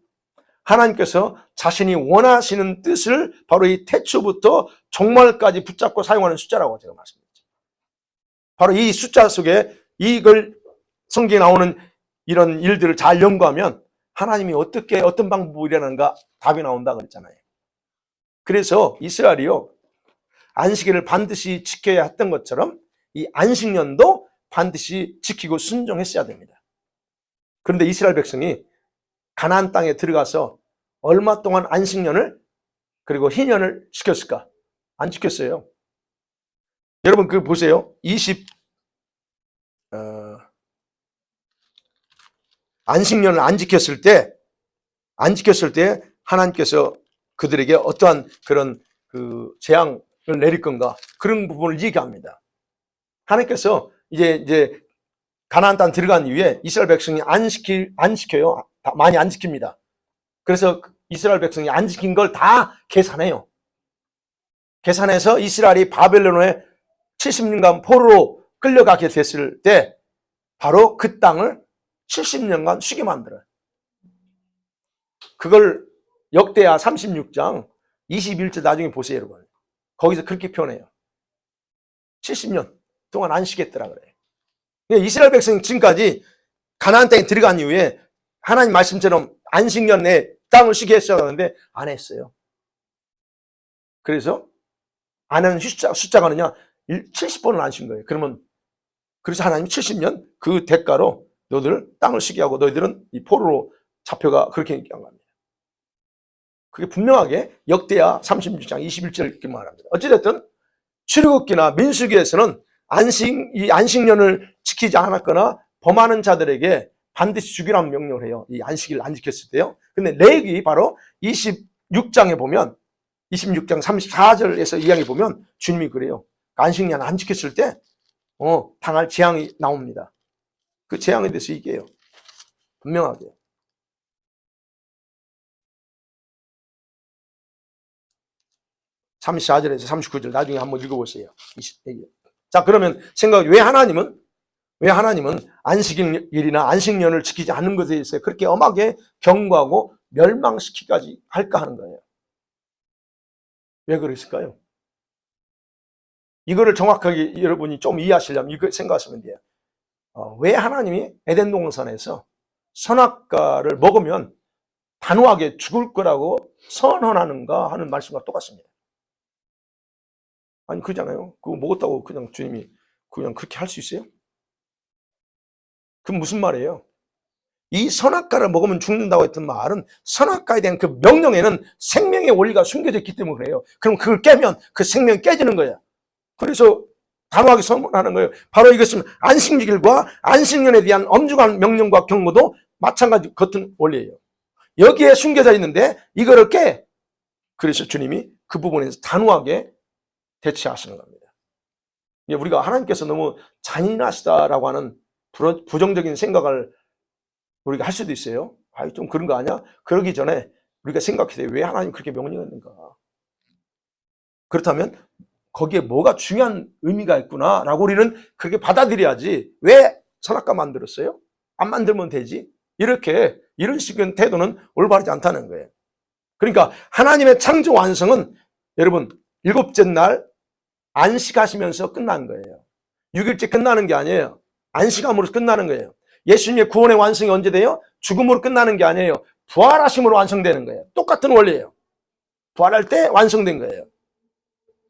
하나님께서 자신이 원하시는 뜻을 바로 이 태초부터 종말까지 붙잡고 사용하는 숫자라고 제가 말씀드렸죠. 바로 이 숫자 속에 이걸 성경에 나오는 이런 일들을 잘 연구하면 하나님이 어떻게 어떤 방법으로 일하는가 답이 나온다 그랬잖아요. 그래서 이스라엘이요 안식일을 반드시 지켜야 했던 것처럼 이 안식년도 반드시 지키고 순종했어야 됩니다. 그런데 이스라엘 백성이 가나안 땅에 들어가서 얼마 동안 안식년을 그리고 희년을 지켰을까? 안 지켰어요. 여러분 그 보세요. 안식년을 안 지켰을 때 하나님께서 그들에게 어떠한 그런 그 재앙을 내릴 건가? 그런 부분을 얘기합니다. 하나님께서 이제 가나안 땅 들어간 이후에 이스라엘 백성이 안 지켜요. 많이 안 지킵니다. 그래서 이스라엘 백성이 안 지킨 걸 다 계산해요. 계산해서 이스라엘이 바벨론에 70년간 포로로 끌려가게 됐을 때 바로 그 땅을 70년간 쉬게 만들어요. 그걸 역대하 36장 21절 나중에 보세요, 여러분. 거기서 그렇게 표현해요. 70년 동안 안 쉬겠더라 그래요. 이스라엘 백성이 지금까지 가나안 땅에 들어간 이후에 하나님 말씀처럼 안식년 내 땅을 쉬게 했어야 하는데 안 했어요. 그래서 안 하는 숫자가 하느냐 70번을 안 쉰 거예요. 그래서 하나님 70년 그 대가로 너희들 땅을 쉬게 하고 너희들은 이 포로로 잡혀가 그렇게 얘기한 겁니다. 그게 분명하게 역대하 36장 21절 이렇게 말합니다. 어찌됐든 출애굽기나 민수기에서는 이 안식년을 지키지 않았거나 범하는 자들에게 반드시 죽이라는 명령을 해요. 이 안식일을 안 지켰을 때요. 근데 레위기 바로 26장에 보면 26장 34절에서 이야기 보면 주님이 그래요. 안식년 안 지켰을 때 당할 재앙이 나옵니다. 그 재앙에 대해서 얘기해요. 분명하게. (34절에서) 39절 나중에 한번 읽어보세요. 자, 그러면 왜 하나님은 안식일이나 안식년을 지키지 않는 것에 대해서 그렇게 엄하게 경고하고 멸망시키기까지 할까 하는 거예요. 왜 그랬을까요? 이거를 정확하게 여러분이 좀 이해하시려면 이거 생각하시면 돼요. 왜 하나님이 에덴 동산에서 선악과를 먹으면 단호하게 죽을 거라고 선언하는가 하는 말씀과 똑같습니다. 아니 그러잖아요. 그거 먹었다고 그냥 주님이 그냥 그렇게 할 수 있어요? 그럼 무슨 말이에요? 이 선악과를 먹으면 죽는다고 했던 말은 선악과에 대한 그 명령에는 생명의 원리가 숨겨져 있기 때문에 그래요. 그럼 그걸 깨면 그 생명이 깨지는 거예요. 그래서 단호하게 선언하는 거예요. 바로 이것은 안식일과 안식년에 대한 엄중한 명령과 경고도 마찬가지 같은 원리예요. 여기에 숨겨져 있는데 이거를 깨. 그래서 주님이 그 부분에서 단호하게 대처하시는 겁니다. 우리가 하나님께서 너무 잔인하시다라고 하는 부정적인 생각을 우리가 할 수도 있어요. 좀 그런 거 아니야? 그러기 전에 우리가 생각해야 왜 하나님 그렇게 명령했는가? 그렇다면 거기에 뭐가 중요한 의미가 있구나라고 우리는 그렇게 받아들여야지. 왜 선악과 만들었어요? 안 만들면 되지. 이런 식의 태도는 올바르지 않다는 거예요. 그러니까 하나님의 창조 완성은 여러분 7째 날 안식하시면서 끝난 거예요. 6일째 끝나는 게 아니에요. 안식함으로 끝나는 거예요. 예수님의 구원의 완성이 언제 돼요? 죽음으로 끝나는 게 아니에요. 부활하심으로 완성되는 거예요. 똑같은 원리예요. 부활할 때 완성된 거예요.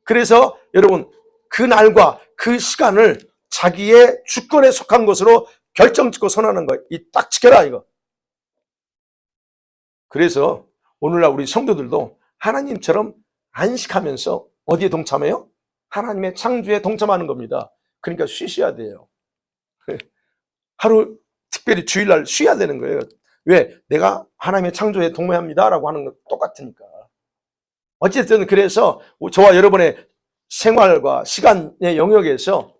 그래서 여러분 그 날과 그 시간을 자기의 주권에 속한 것으로 결정짓고 선언하는 거예요. 이 딱 지켜라 이거. 그래서 오늘날 우리 성도들도 하나님처럼 안식하면서 어디에 동참해요? 하나님의 창조에 동참하는 겁니다. 그러니까 쉬셔야 돼요. 하루 특별히 주일날 쉬어야 되는 거예요. 왜? 내가 하나님의 창조에 동참합니다 라고 하는 건 똑같으니까. 어쨌든 그래서 저와 여러분의 생활과 시간의 영역에서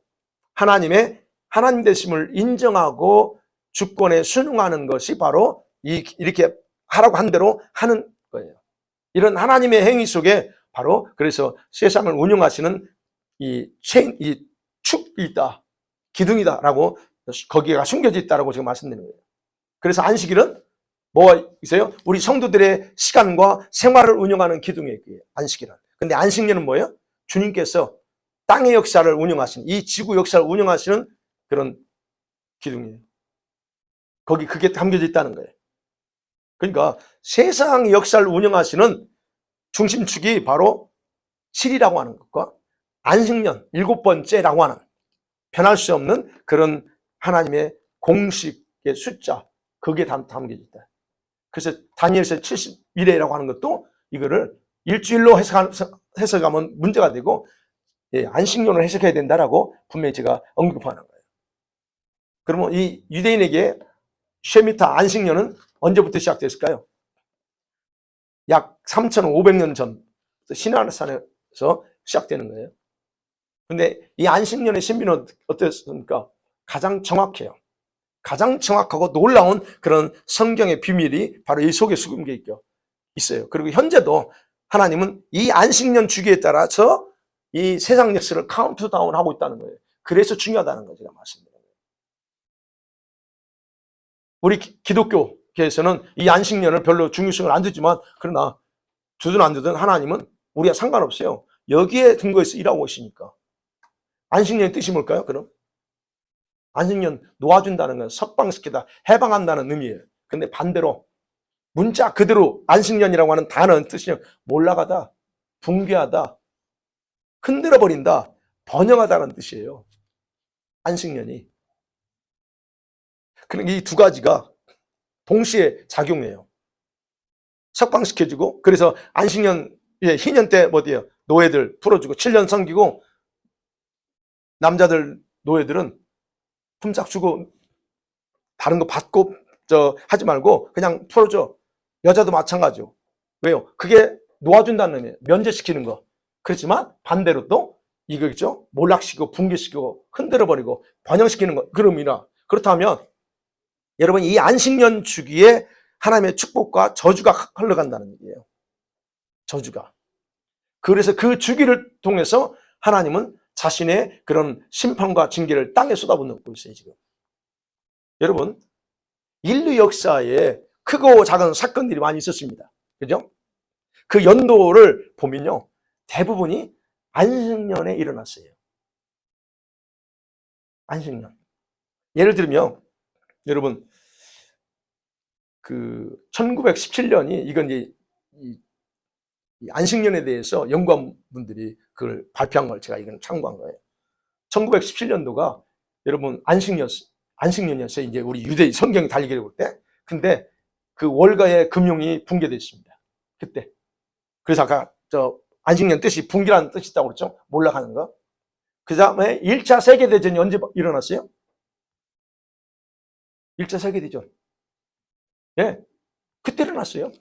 하나님의 하나님 되심을 인정하고 주권에 순응하는 것이 바로 이렇게 하라고 한 대로 하는 거예요. 이런 하나님의 행위 속에 바로 그래서 세상을 운영하시는 이 축이 있다, 기둥이다라고 거기가 숨겨져 있다라고 지금 말씀드리는 거예요. 그래서 안식일은 뭐가 있어요? 우리 성도들의 시간과 생활을 운영하는 기둥이에요. 안식일은. 근데 안식년은 뭐예요? 주님께서 땅의 역사를 운영하시는, 이 지구 역사를 운영하시는 그런 기둥이에요. 거기 그게 담겨져 있다는 거예요. 그러니까 세상 역사를 운영하시는 중심축이 바로 7이라고 하는 것과 안식년 7번째라고 하는 변할 수 없는 그런 하나님의 공식의 숫자, 그게 담겨져 있다. 그래서 다니엘서 70일이라고 하는 것도 이거를 일주일로 해석하면 문제가 되고 안식년을 해석해야 된다라고 분명히 제가 언급하는 거예요. 그러면 이 유대인에게 쉐미타 안식년은 언제부터 시작됐을까요? 약 3,500년 전 시나산에서 시작되는 거예요. 근데 이 안식년의 신비는 어땠습니까? 가장 정확해요. 가장 정확하고 놀라운 그런 성경의 비밀이 바로 이 속에 숨겨 있어요. 그리고 현재도 하나님은 이 안식년 주기에 따라서 이 세상 역사를 카운트다운 하고 있다는 거예요. 그래서 중요하다는 거 제가 말씀드려요. 우리 기독교계에서는 이 안식년을 별로 중요성을 안 두지만 그러나 두든 안 두든 하나님은 우리가 상관없어요. 여기에 근거해서 일하고 있으니까. 안식년의 뜻이 뭘까요? 그럼 안식년 놓아준다는 건 석방시키다, 해방한다는 의미예요. 근데 반대로 문자 그대로 안식년이라고 하는 단어는 뜻이 몰락하다, 붕괴하다, 흔들어버린다, 번영하다는 뜻이에요. 안식년이. 그러니까 이 두 가지가 동시에 작용해요. 석방시켜주고, 그래서 안식년, 희년 때 어디에요? 노예들 풀어주고 7년 섬기고, 남자들 노예들은 품삯 주고 다른 거 받고 하지 말고 그냥 풀어줘. 여자도 마찬가지요. 왜요? 그게 놓아준다는 의미예요. 면제시키는 거. 그렇지만 반대로 또 이거겠죠? 몰락시키고 붕괴시키고 흔들어버리고 번영시키는 거. 그런 의미라. 그렇다면 여러분 이 안식년 주기에 하나님의 축복과 저주가 흘러간다는 얘기예요. 저주가. 그래서 그 주기를 통해서 하나님은 자신의 그런 심판과 징계를 땅에 쏟아붓고 있어요, 지금. 여러분, 인류 역사에 크고 작은 사건들이 많이 있었습니다. 그죠? 그 연도를 보면요. 대부분이 안식년에 일어났어요. 안식년. 예를 들면, 여러분, 1917년이 이건 이제 이 안식년에 대해서 연구한 분들이 그걸 발표한 걸 제가 이건 참고한 거예요. 1917년도가 여러분 안식년이었어요. 이제 우리 유대 성경이 달리게 볼 때. 근데 그 월가의 금융이 붕괴됐습니다. 그때. 그래서 아까 안식년 뜻이 붕괴라는 뜻이 있다고 그랬죠. 몰락하는 거. 그 다음에 1차 세계대전이 언제 일어났어요? 1차 세계대전. 예. 그때 일어났어요.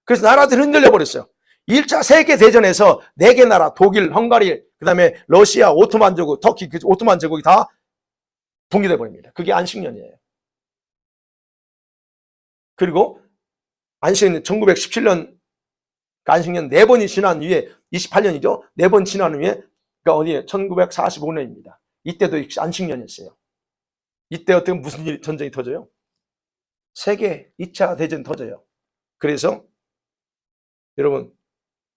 그래서 나라들이 흔들려 버렸어요. 1차 세계대전에서 4개 나라, 독일, 헝가리, 그 다음에 러시아, 오토만 제국, 터키, 그 오토만 제국이 다 붕괴돼 버립니다. 그게 안식년이에요. 그리고 안식년 1917년 안식년 4번이 지난 후에 28년이죠. 4번 지난 후에 그러니까 어디에 1945년입니다. 이때도 안식년이었어요. 이때 어떻게 무슨 전쟁이 터져요? 세계 2차 대전 터져요. 그래서 여러분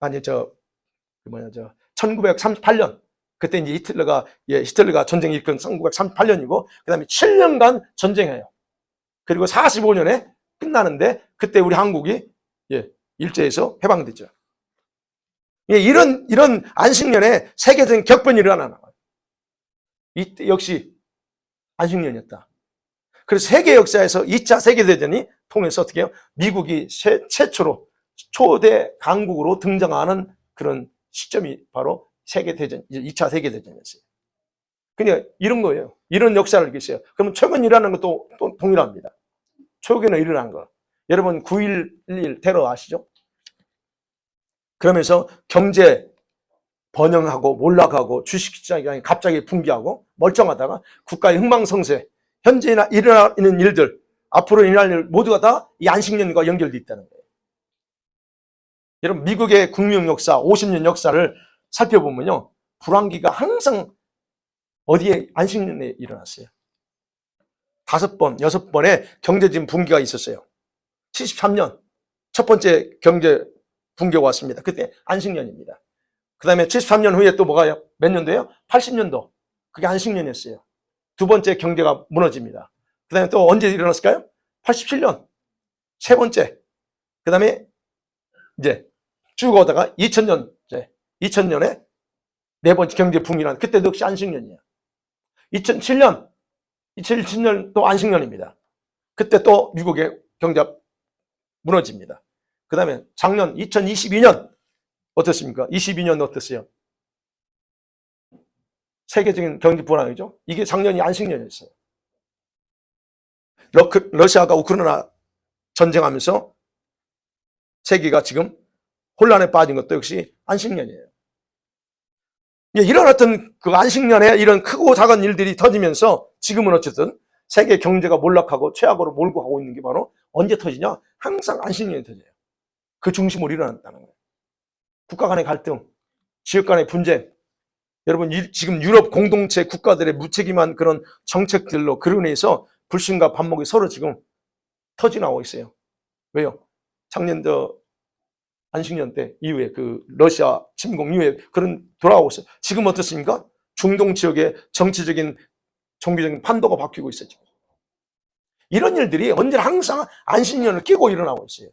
1938년 그때 이제 히틀러가 전쟁 일으킨 1938년이고 그다음에 7년간 전쟁해요. 그리고 45년에 끝나는데 그때 우리 한국이 일제에서 해방됐죠. 이런 안식년에 세계적인 격변이 일어나는 거예요. 이때 역시 안식년이었다. 그래서 세계 역사에서 2차 세계대전이 통해서 어떻게 해요? 미국이 최초로 초대 강국으로 등장하는 그런 시점이 바로 세계대전, 2차 세계대전이었어요. 그러니까 이런 거예요. 이런 역사를 계세요. 그러면 최근 일어나는 것도 또 동일합니다. 최근에 일어난 거. 여러분 9.11 테러 아시죠? 그러면서 경제 번영하고 몰락하고 주식시장이 갑자기 붕괴하고 멀쩡하다가 국가의 흥망성쇠, 현재 일어나는 일들, 앞으로 일어날 일 모두가 다 이 안식년과 연결되어 있다는 거예요. 여러분 미국의 국민 역사, 50년 역사를 살펴보면요. 불황기가 항상 어디에 안식년에 일어났어요. 5번, 6번의 경제적인 붕괴가 있었어요. 73년 첫 번째 경제 붕괴가 왔습니다. 그때 안식년입니다. 그 다음에 73년 후에 또 뭐가요? 몇 년도예요? 80년도. 그게 안식년이었어요. 두 번째 경제가 무너집니다. 그 다음에 또 언제 일어났을까요? 87년. 세 번째. 그 다음에 이제 쭉 오다가 2000년, 2000년에 네 번째 경제 붕괴란 그때도 역시 안식년이에요. 2007년 또 안식년입니다. 그때 또 미국의 경제가 무너집니다. 그 다음에 작년 2022년 어떻습니까? 22년 어땠어요? 세계적인 경제 불황이죠. 이게 작년이 안식년이었어요. 러시아가 우크라이나 전쟁하면서 세계가 지금 혼란에 빠진 것도 역시 안식년이에요. 일어났던 그 안식년에 이런 크고 작은 일들이 터지면서 지금은 어쨌든 세계 경제가 몰락하고 최악으로 몰고 가고 있는 게 바로 언제 터지냐? 항상 안식년이 터져요. 그 중심으로 일어났다는 거예요. 국가 간의 갈등, 지역 간의 분쟁, 여러분 지금 유럽 공동체 국가들의 무책임한 그런 정책들로 그로 인해서 불신과 반목이 서로 지금 터져나오고 있어요. 왜요? 작년도 안식년 때 이후에 그 러시아 침공 이후에 그런 돌아오고 있어요. 지금 어떻습니까? 중동 지역의 정치적인 종교적인 판도가 바뀌고 있어요. 지금. 이런 일들이 언제나 항상 안식년을 끼고 일어나고 있어요.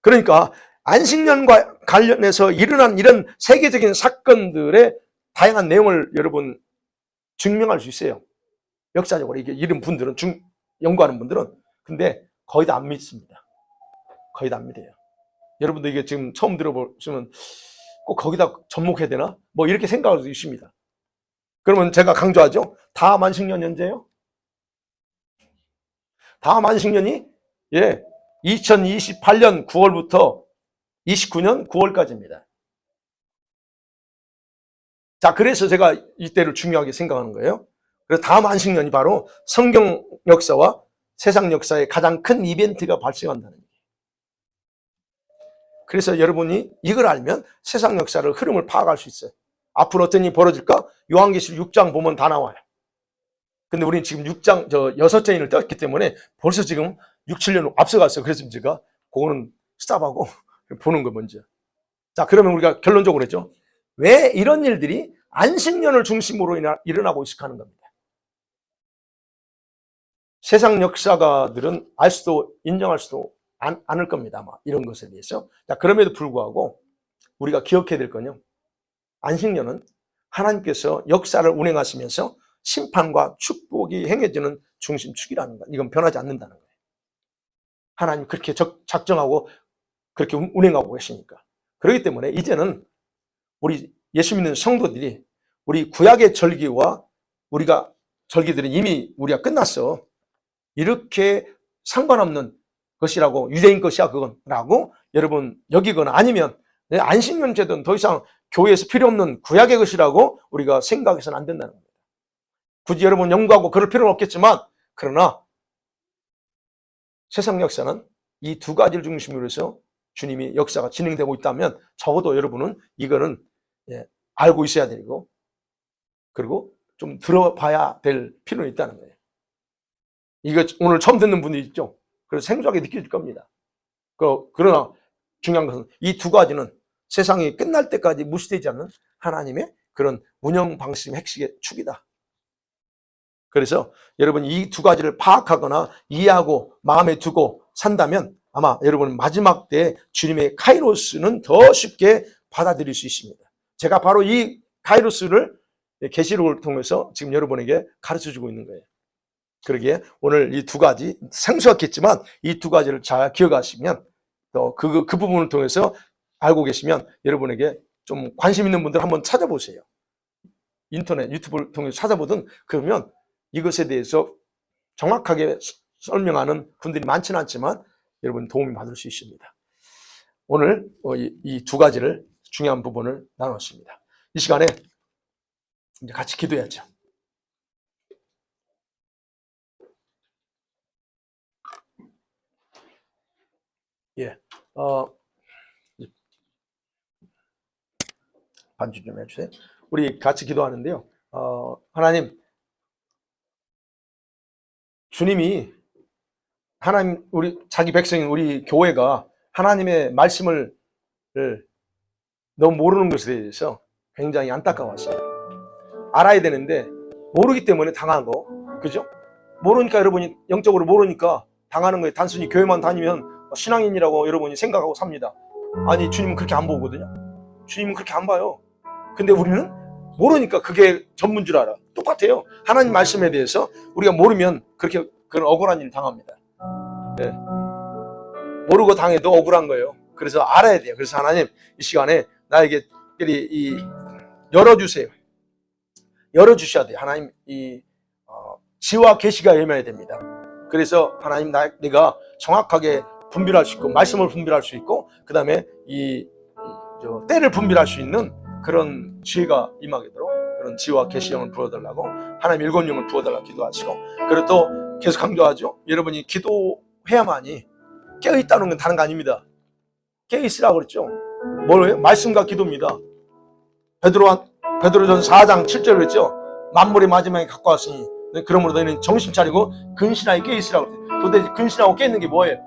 그러니까 안식년과 관련해서 일어난 이런 세계적인 사건들의 다양한 내용을 여러분 증명할 수 있어요. 역사적으로 이게 이런 분들은 연구하는 분들은 근데 거의 다 안 믿습니다. 거의 다 안 믿어요. 여러분도 이게 지금 처음 들어보시면 꼭 거기다 접목해야 되나? 뭐 이렇게 생각할 수 있습니다. 그러면 제가 강조하죠. 다음 안식년 언제예요? 다음 안식년이 2028년 9월부터 29년 9월까지입니다. 자, 그래서 제가 이때를 중요하게 생각하는 거예요. 그래서 다음 안식년이 바로 성경 역사와 세상 역사의 가장 큰 이벤트가 발생한다는 거예요. 그래서 여러분이 이걸 알면 세상 역사를 흐름을 파악할 수 있어요. 앞으로 어떤 일이 벌어질까? 요한계시록 6장 보면 다 나와요. 근데 우리는 지금 6장, 6장을 떴기 때문에 벌써 지금 6, 7년 앞서갔어요. 그래서 제가 그거는 스탑하고 보는 거 먼저. 자, 그러면 우리가 결론적으로 했죠. 왜 이런 일들이 안식년을 중심으로 일어나고 있을까 하는 겁니다. 세상 역사가들은 알 수도 인정할 수도 않을 겁니다. 아마 이런 것에 대해서. 자, 그럼에도 불구하고 우리가 기억해야 될 건요. 안식년은 하나님께서 역사를 운행하시면서 심판과 축복이 행해지는 중심축이라는 것. 이건 변하지 않는다는 거예요. 하나님 그렇게 작정하고 그렇게 운행하고 계시니까. 그렇기 때문에 이제는 우리 예수 믿는 성도들이 우리 구약의 절기와 우리가 절기들은 이미 우리가 끝났어. 이렇게 상관없는 것이라고 유대인 것이야 그건 라고 여러분 여기거나 아니면 안식년 제도는 더 이상 교회에서 필요 없는 구약의 것이라고 우리가 생각해서는 안 된다는 겁니다. 굳이 여러분 연구하고 그럴 필요는 없겠지만 그러나 세상 역사는 이 두 가지를 중심으로 해서 주님이 역사가 진행되고 있다면 적어도 여러분은 이거는 알고 있어야 되고 그리고 좀 들어봐야 될 필요는 있다는 거예요. 이거 오늘 처음 듣는 분이 있죠. 그래서 생소하게 느껴질 겁니다. 그러나 중요한 것은 이 두 가지는 세상이 끝날 때까지 무시되지 않는 하나님의 그런 운영 방식의 핵심의 축이다. 그래서 여러분 이 두 가지를 파악하거나 이해하고 마음에 두고 산다면 아마 여러분 마지막 때 주님의 카이로스는 더 쉽게 받아들일 수 있습니다. 제가 바로 이 카이로스를 계시록을 통해서 지금 여러분에게 가르쳐주고 있는 거예요. 그러기에 오늘 이 두 가지, 생소하겠지만 이 두 가지를 잘 기억하시면 또 그 부분을 통해서 알고 계시면 여러분에게 좀 관심 있는 분들 한번 찾아보세요. 인터넷, 유튜브를 통해서 찾아보든 그러면 이것에 대해서 정확하게 설명하는 분들이 많지는 않지만 여러분 도움이 받을 수 있습니다. 오늘 이 두 가지를 중요한 부분을 나눴습니다. 이 시간에 이제 같이 기도해야죠. 예, 반주 좀 해주세요. 우리 같이 기도하는데요. 하나님, 주님이 하나님, 우리 자기 백성인 우리 교회가 하나님의 말씀을 너무 모르는 것에 대해서 굉장히 안타까웠어요. 알아야 되는데 모르기 때문에 당한 거, 그죠? 모르니까 여러분이 영적으로 모르니까 당하는 거예요. 단순히 교회만 다니면 신앙인이라고 여러분이 생각하고 삽니다. 아니, 주님은 그렇게 안 보거든요. 주님은 그렇게 안 봐요. 근데 우리는 모르니까 그게 전부인 줄 알아. 똑같아요. 하나님 말씀에 대해서 우리가 모르면 그렇게 그런 억울한 일 당합니다. 네. 모르고 당해도 억울한 거예요. 그래서 알아야 돼요. 그래서 하나님, 이 시간에 나에게 열어주세요. 열어주셔야 돼요. 하나님, 지와 계시가 임해야 됩니다. 그래서 하나님, 내가 정확하게 분별할 수 있고 말씀을 분별할 수 있고 그 다음에 때를 분별할 수 있는 그런 지혜가 임하게도록 그런 지와 계시형을 부어달라고 하나님 일곱 영을 부어달라고 기도하시고, 그리고 또 계속 강조하죠. 여러분이 기도해야만이 깨어있다는 건 다른 거 아닙니다. 깨어있으라고 그랬죠. 뭐예요? 말씀과 기도입니다. 베드로전 4장 7절 그랬죠. 만물의 마지막에 갖고 왔으니 그러므로 너희는 정신 차리고 근신하게 깨어있으라고 그랬어요. 도대체 근신하고 깨있는 게 뭐예요?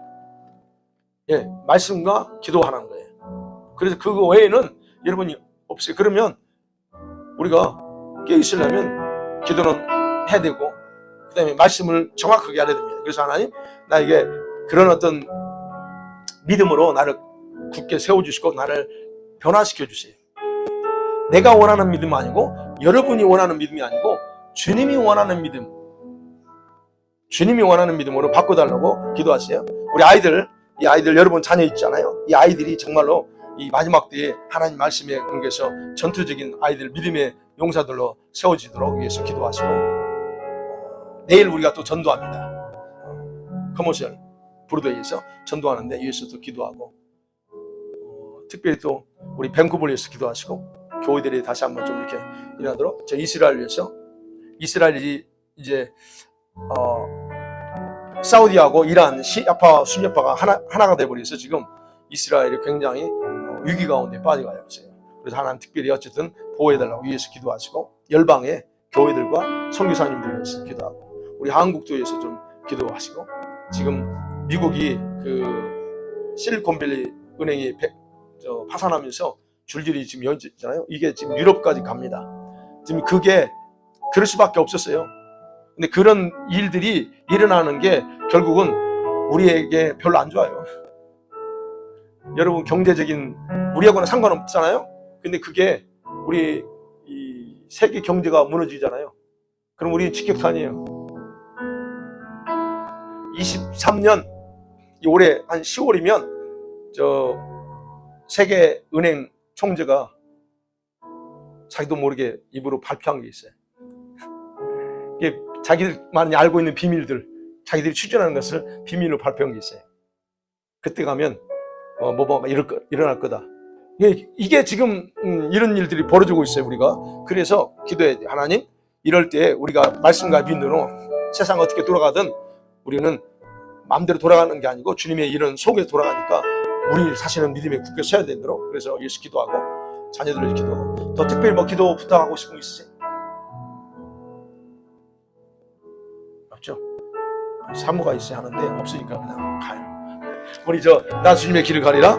예, 말씀과 기도하는 거예요. 그래서 그거 외에는 여러분이 없어요. 그러면 우리가 깨어있으려면 기도는 해야 되고 그 다음에 말씀을 정확하게 알아야 됩니다. 그래서 하나님, 나에게 그런 어떤 믿음으로 나를 굳게 세워주시고 나를 변화시켜 주세요. 내가 원하는 믿음 아니고 여러분이 원하는 믿음이 아니고 주님이 원하는 믿음, 주님이 원하는 믿음으로 바꿔달라고 기도하세요. 우리 아이들, 이 아이들 여러분 자녀 있잖아요. 이 아이들이 정말로 이 마지막 때에 하나님 말씀에 근거해서 전투적인 아이들, 믿음의 용사들로 세워지도록 위해서 기도하시고, 내일 우리가 또 전도합니다. 커머셜 브로드웨이에서 전도하는데 위해서도 기도하고, 특별히 또 우리 밴쿠버를 위해서 기도하시고, 교회들이 다시 한번 좀 이렇게 일하도록, 저 이스라엘 위해서, 이스라엘이 이제 사우디하고 이란, 시아파, 순위파가 하나가 돼버려서 지금 이스라엘이 굉장히 위기 가운데 빠져가요. 그래서 하나님 특별히 어쨌든 보호해달라고 위해서 기도하시고, 열방의 교회들과 선교사님들 위해서 기도하고, 우리 한국도 위해서 좀 기도하시고, 지금 미국이 그 실리콘밸리 은행이 파산하면서 줄줄이 지금 연재잖아요. 이게 지금 유럽까지 갑니다. 지금 그게 그럴 수밖에 없었어요. 근데 그런 일들이 일어나는 게 결국은 우리에게 별로 안 좋아요. 여러분, 경제적인 우리하고는 상관없잖아요. 근데 그게 우리 이 세계 경제가 무너지잖아요. 그럼 우리는 직격탄이에요. 23년 올해 한 10월이면 저 세계 은행 총재가 자기도 모르게 입으로 발표한 게 있어요. 이게 자기들만이 알고 있는 비밀들, 자기들이 추진하는 것을 비밀로 발표한 게 있어요. 그때 가면 일어날 거다. 이게 지금 이런 일들이 벌어지고 있어요. 우리가 그래서 기도해야 돼요. 하나님, 이럴 때 우리가 말씀과 믿음으로 세상 어떻게 돌아가든 우리는 마음대로 돌아가는 게 아니고 주님의 이런 속에 돌아가니까 우리 사실은 믿음에 굳게 서야 되도록, 그래서 예수 기도하고 자녀들을 기도하고, 더 특별히 기도 부탁하고 싶은 거 있으세요? 없죠? 사모가 있어야 하는데 없으니까 그냥 가요. 우리 나 주님의 길을 가리라.